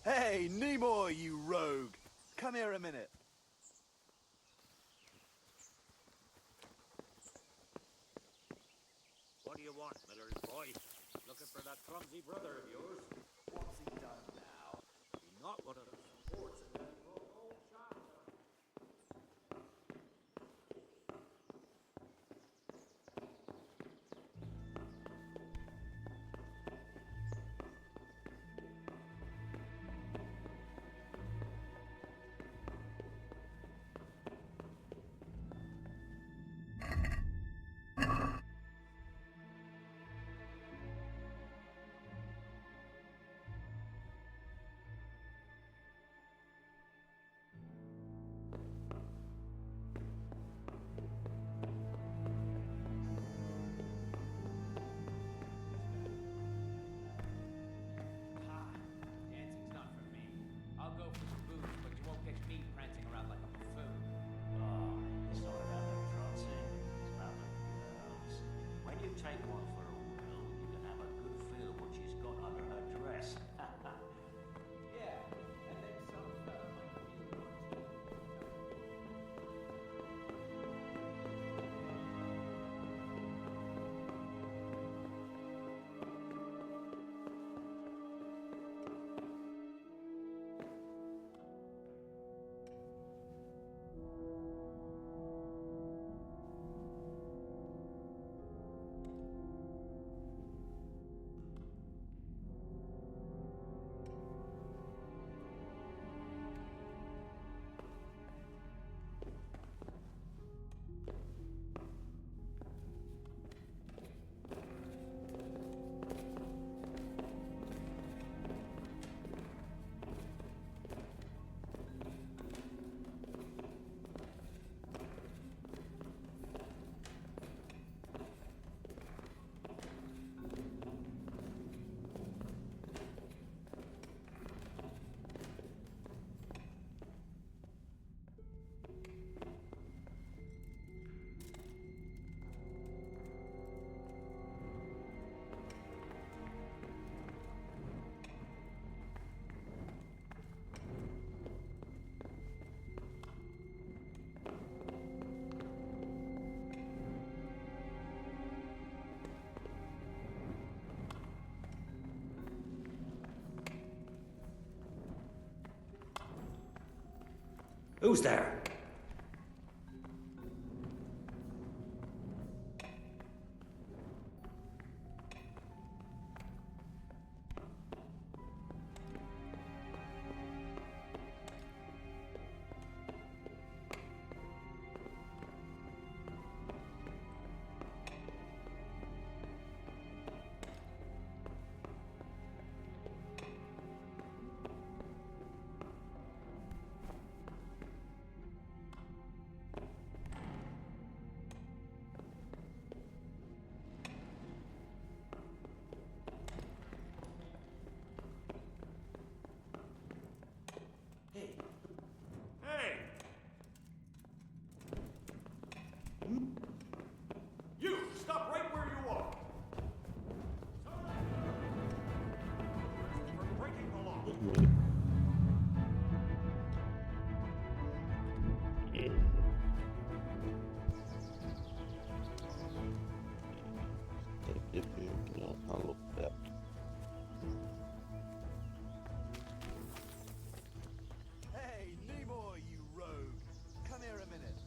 Speaker 16: Hey, Nimoy, you rogue! Come here a minute.
Speaker 17: What do you want, Miller's boy? Looking for that clumsy brother of yours? What's he done now? He not one of the supports in that old shop.
Speaker 18: Dancing's not for me. I'll go for some booze, but you won't catch me prancing around like a buffoon.
Speaker 17: Oh, it's not about the trotting, it's about the girls. When you take one for a whirl, you can have a good feel what she's got under her dress.
Speaker 18: Yeah, and then some fella might feel your
Speaker 17: Who's there? Hey! You, stop right where you are! For breaking the law.
Speaker 16: Hey, Nimoy, you rogue! Come here a minute.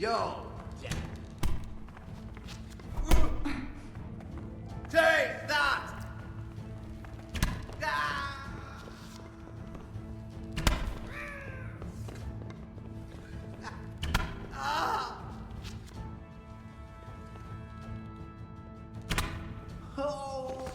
Speaker 19: Yo! Take that! Oh!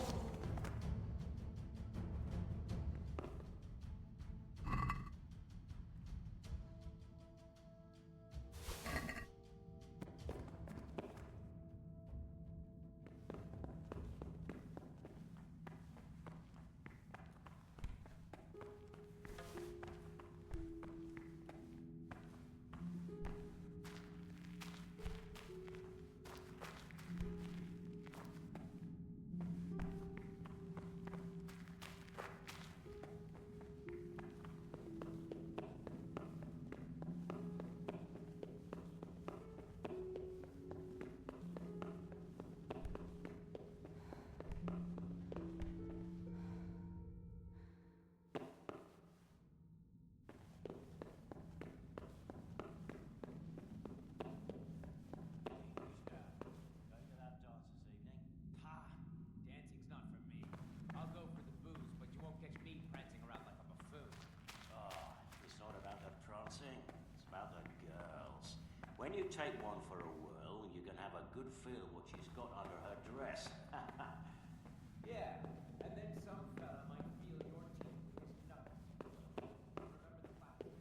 Speaker 17: When you take one for a whirl, you can have a good feel what she's got under her dress.
Speaker 18: Yeah, and then some fella might feel your teeth with his nut. Remember the classic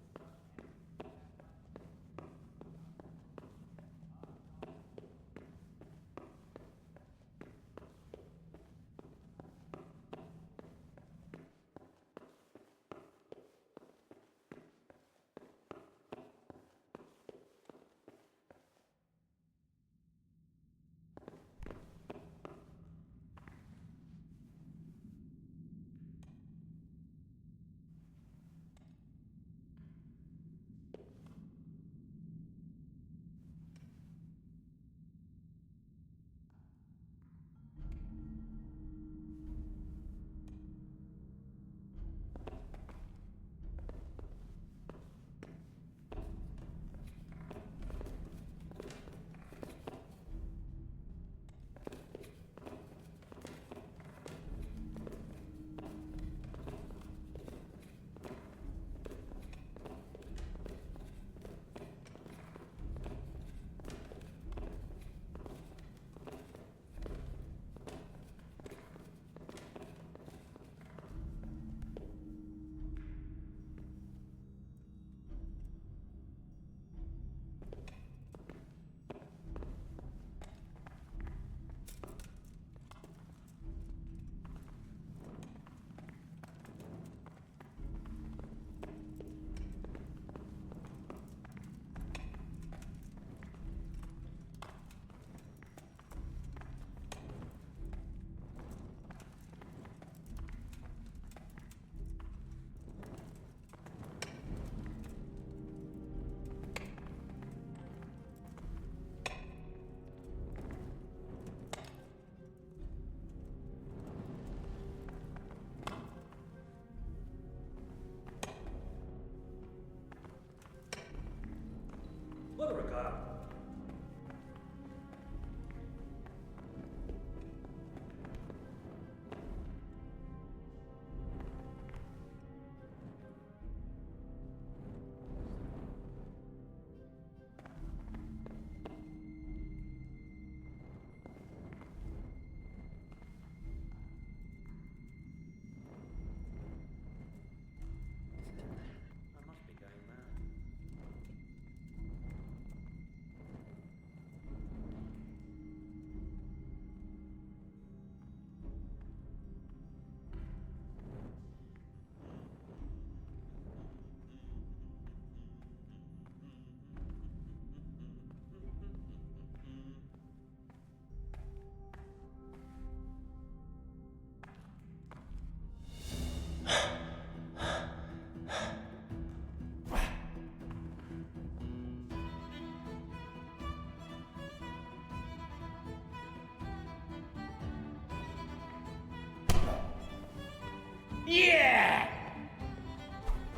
Speaker 17: Yeah!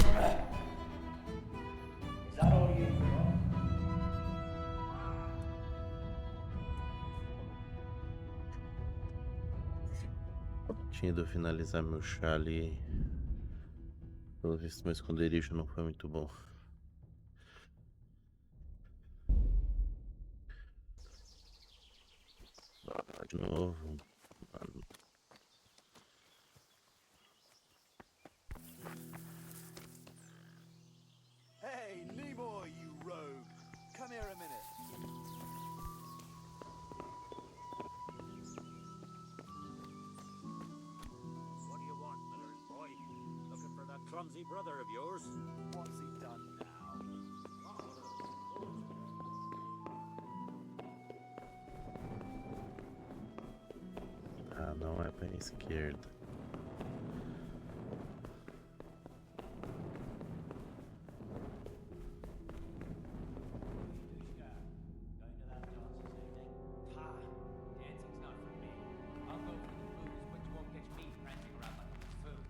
Speaker 17: Is that all you've got?
Speaker 1: Tinha ido finalizar meu chá ali. Pelo visto, meu esconderijo não foi muito bom. De novo.
Speaker 16: Hey, Nimoy, you rogue! Come here a minute.
Speaker 17: What do you want, little boy? Looking for that clumsy brother of yours?
Speaker 16: What's he done now?
Speaker 1: Ah, não é pra esquerda.
Speaker 18: Dancing's not for me. I'll go for the booze, but you won't catch me prancing around like a buffoon.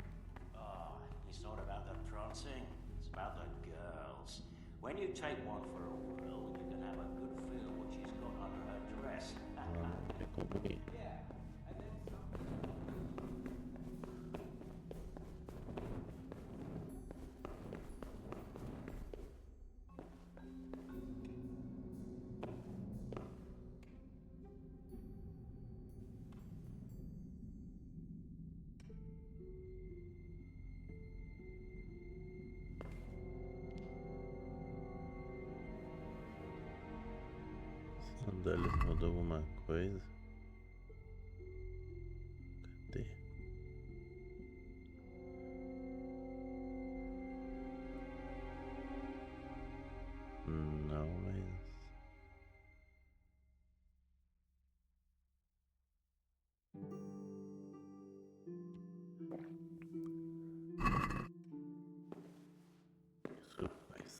Speaker 17: Ah, it's not about the prancing. It's about the girls. When you take one for a whirl, you can have a good feel what she's got under her dress.
Speaker 1: É como ir.
Speaker 18: Yeah, and then some.
Speaker 1: Sandália mudou alguma coisa? Cadê? Não, mas... Isso faz.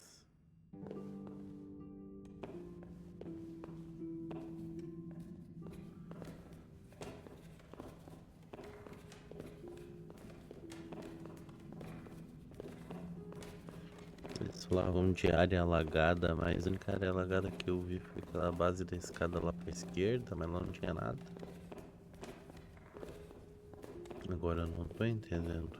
Speaker 1: Eles falavam de área alagada, mas a única área alagada que eu vi foi aquela base da escada lá pra esquerda, mas lá não tinha nada. Agora eu não tô entendendo.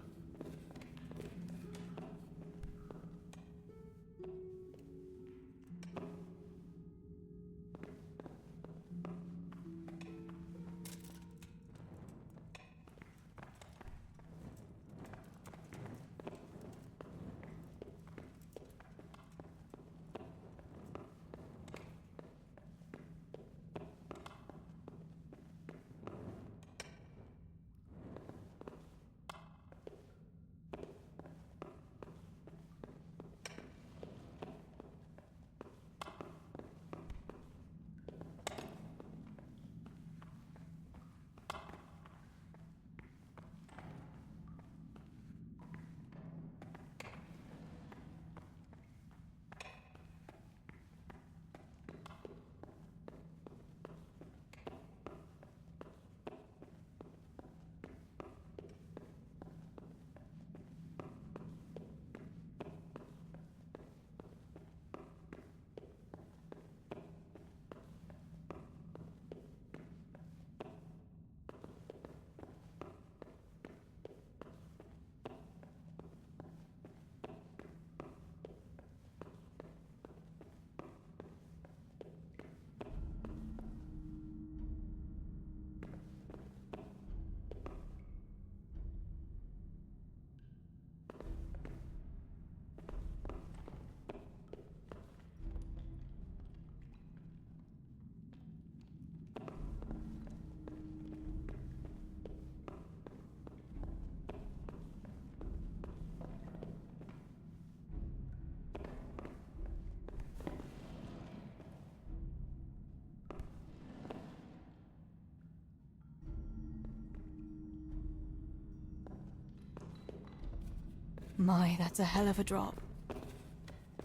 Speaker 5: My, that's a hell of a drop.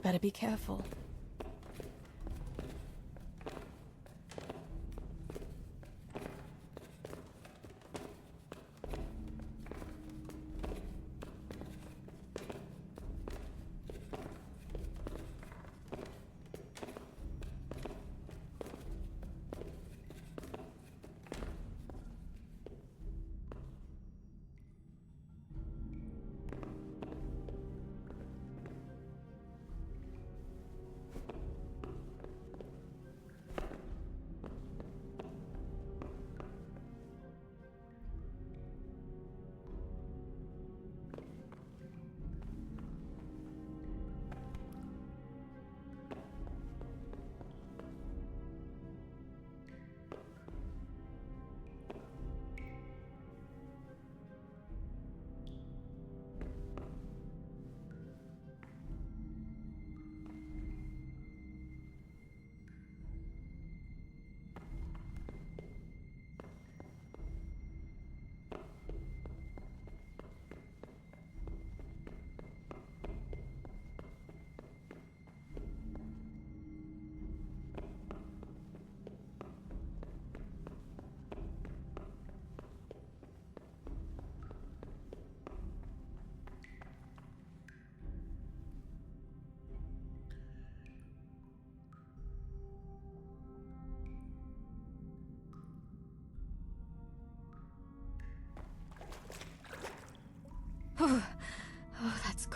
Speaker 5: Better be careful.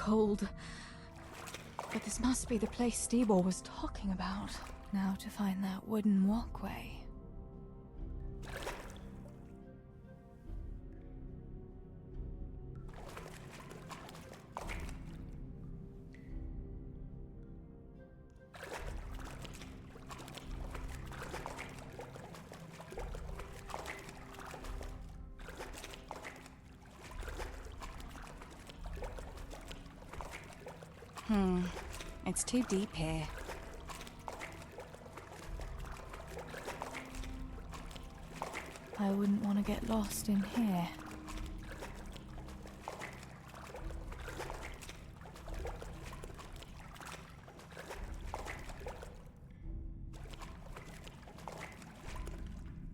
Speaker 6: cold. But this must be the place Stebor was talking about.
Speaker 5: Now to find that wooden walkway.
Speaker 6: It's too deep here.
Speaker 5: I wouldn't want to get lost in here.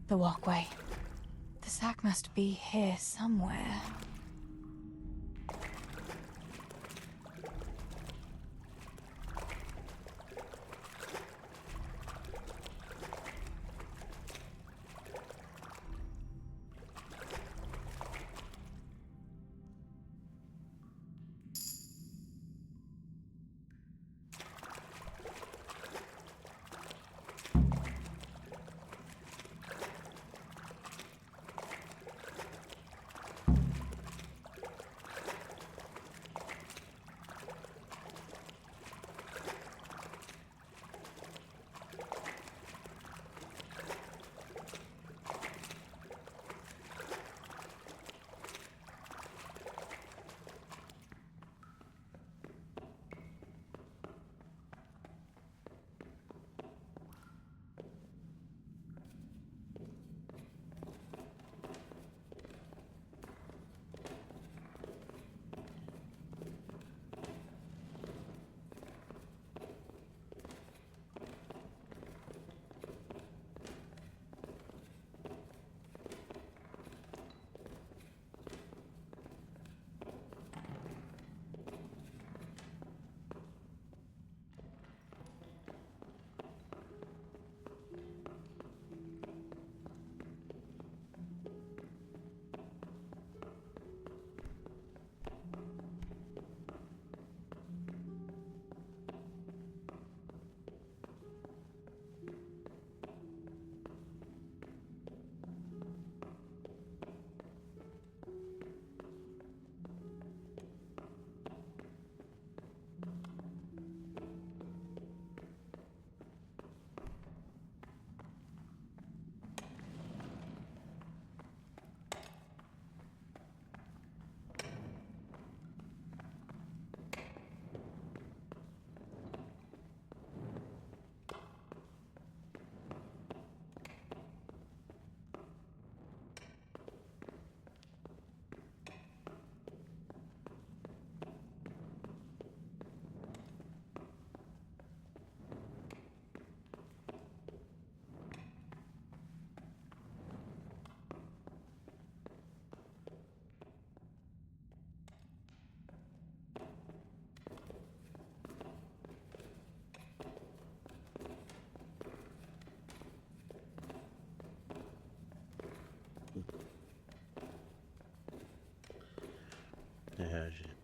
Speaker 6: The walkway. The sack must be here somewhere.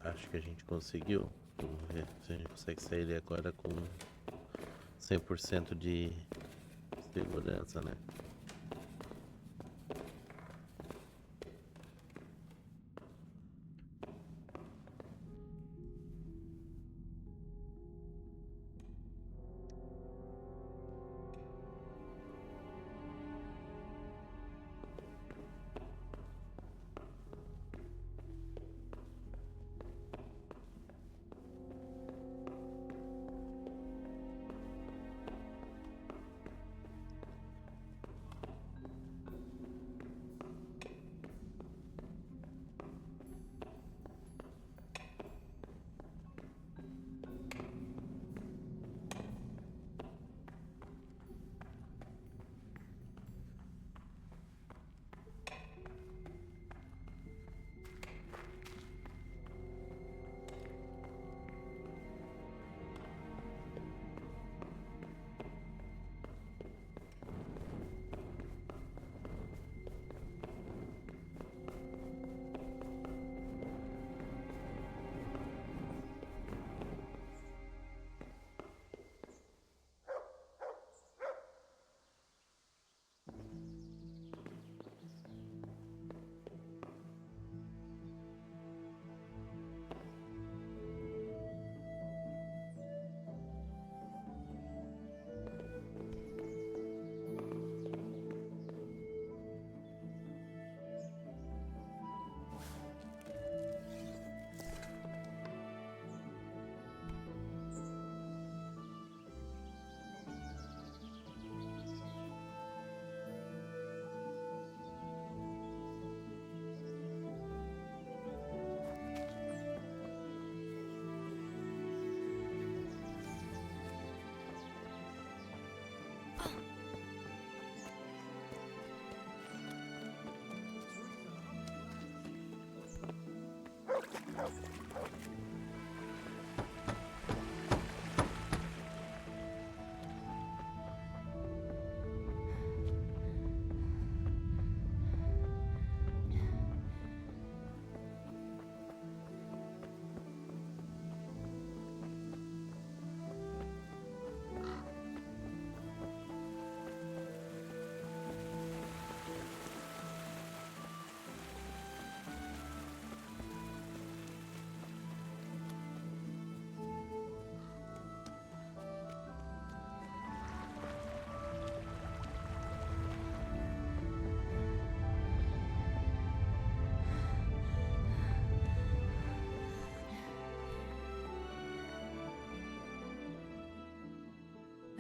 Speaker 1: Acho que a gente conseguiu. Vamos ver se a gente consegue sair agora com 100% de segurança, né?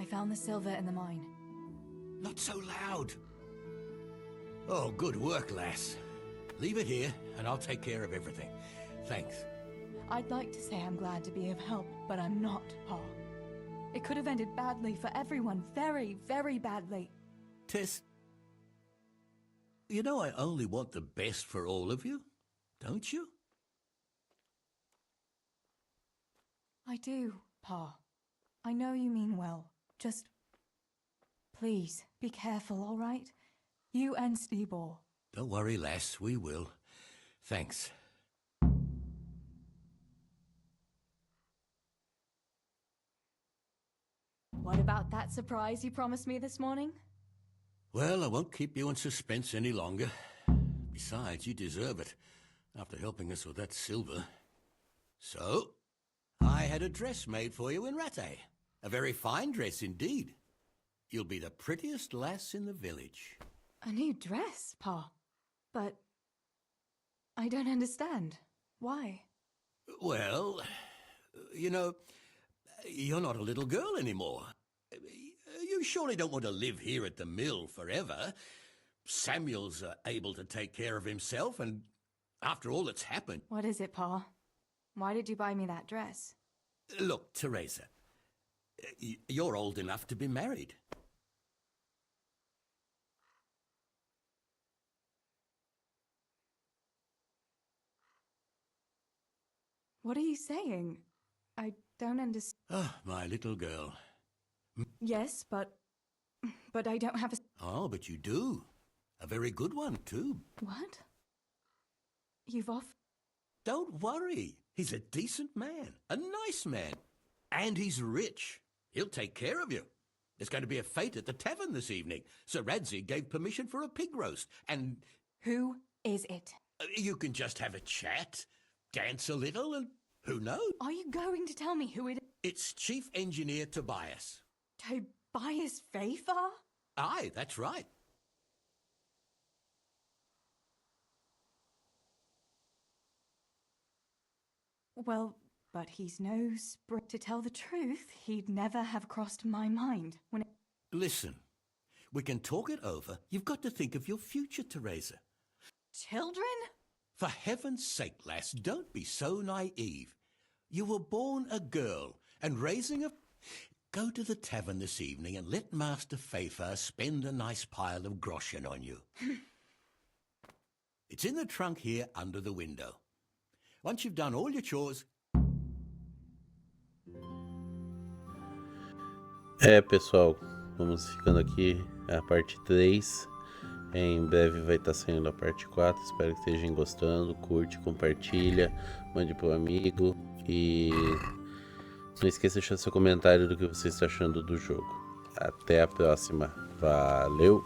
Speaker 6: found the silver in the mine.
Speaker 14: Not so loud. Oh, good work, lass. Leave it here, and I'll take care of everything. Thanks.
Speaker 6: I'd like to say I'm glad to be of help, but I'm not, Pa. It could have ended badly for everyone. Very, very badly.
Speaker 14: Tess, you know I only want the best for all of you, don't you?
Speaker 6: I do, Pa. I know you mean well. Just... please, be careful, all right? You and Steebor.
Speaker 14: Don't worry, lass, we will. Thanks.
Speaker 6: What about that surprise you promised me this morning?
Speaker 14: Well, I won't keep you in suspense any longer. Besides, you deserve it, after helping us with that silver. So, I had a dress made for you in Rattay. A very fine dress indeed. You'll be the prettiest lass in the village.
Speaker 6: A new dress, Pa. But... I don't understand. Why?
Speaker 14: Well, you know, you're not a little girl anymore. You surely don't want to live here at the mill forever. Samuel's able to take care of himself, and after all that's happened...
Speaker 6: What is it, Pa? Why did you buy me that dress?
Speaker 14: Look, Teresa, you're old enough to be married.
Speaker 6: What are you saying? I don't understand.
Speaker 14: Oh, my little girl.
Speaker 6: Yes, but I don't have a...
Speaker 14: Oh, but you do. A very good one, too.
Speaker 6: What? You've off...
Speaker 14: Don't worry. He's a decent man. A nice man. And he's rich. He'll take care of you. There's going to be a fete at the tavern this evening. Sir Radzi gave permission for a pig roast, and...
Speaker 6: Who is it?
Speaker 14: You can just have a chat, dance a little, and who knows?
Speaker 6: Are you going to tell me who it is?
Speaker 14: It's Chief Engineer Tobias.
Speaker 6: Tobias Fafar?
Speaker 14: Aye, that's right.
Speaker 6: Well, but he's no spring. To tell the truth, he'd never have crossed my mind when it...
Speaker 14: Listen, we can talk it over. You've got to think of your future, Teresa.
Speaker 6: Children?
Speaker 14: For heaven's sake, lass, don't be so naive. You were born a girl, and raising a... Go to the tavern this evening and let Master Fafar spend a nice pile of groschen on you. It's in the trunk here under the window. Once you've done all your chores...
Speaker 1: Pessoal, vamos ficando aqui a parte 3. Em breve vai estar saindo a parte 4. Espero que estejam gostando. Curte, compartilha, mande pro amigo. E não esqueça de deixar seu comentário do que você está achando do jogo. Até a próxima. Valeu!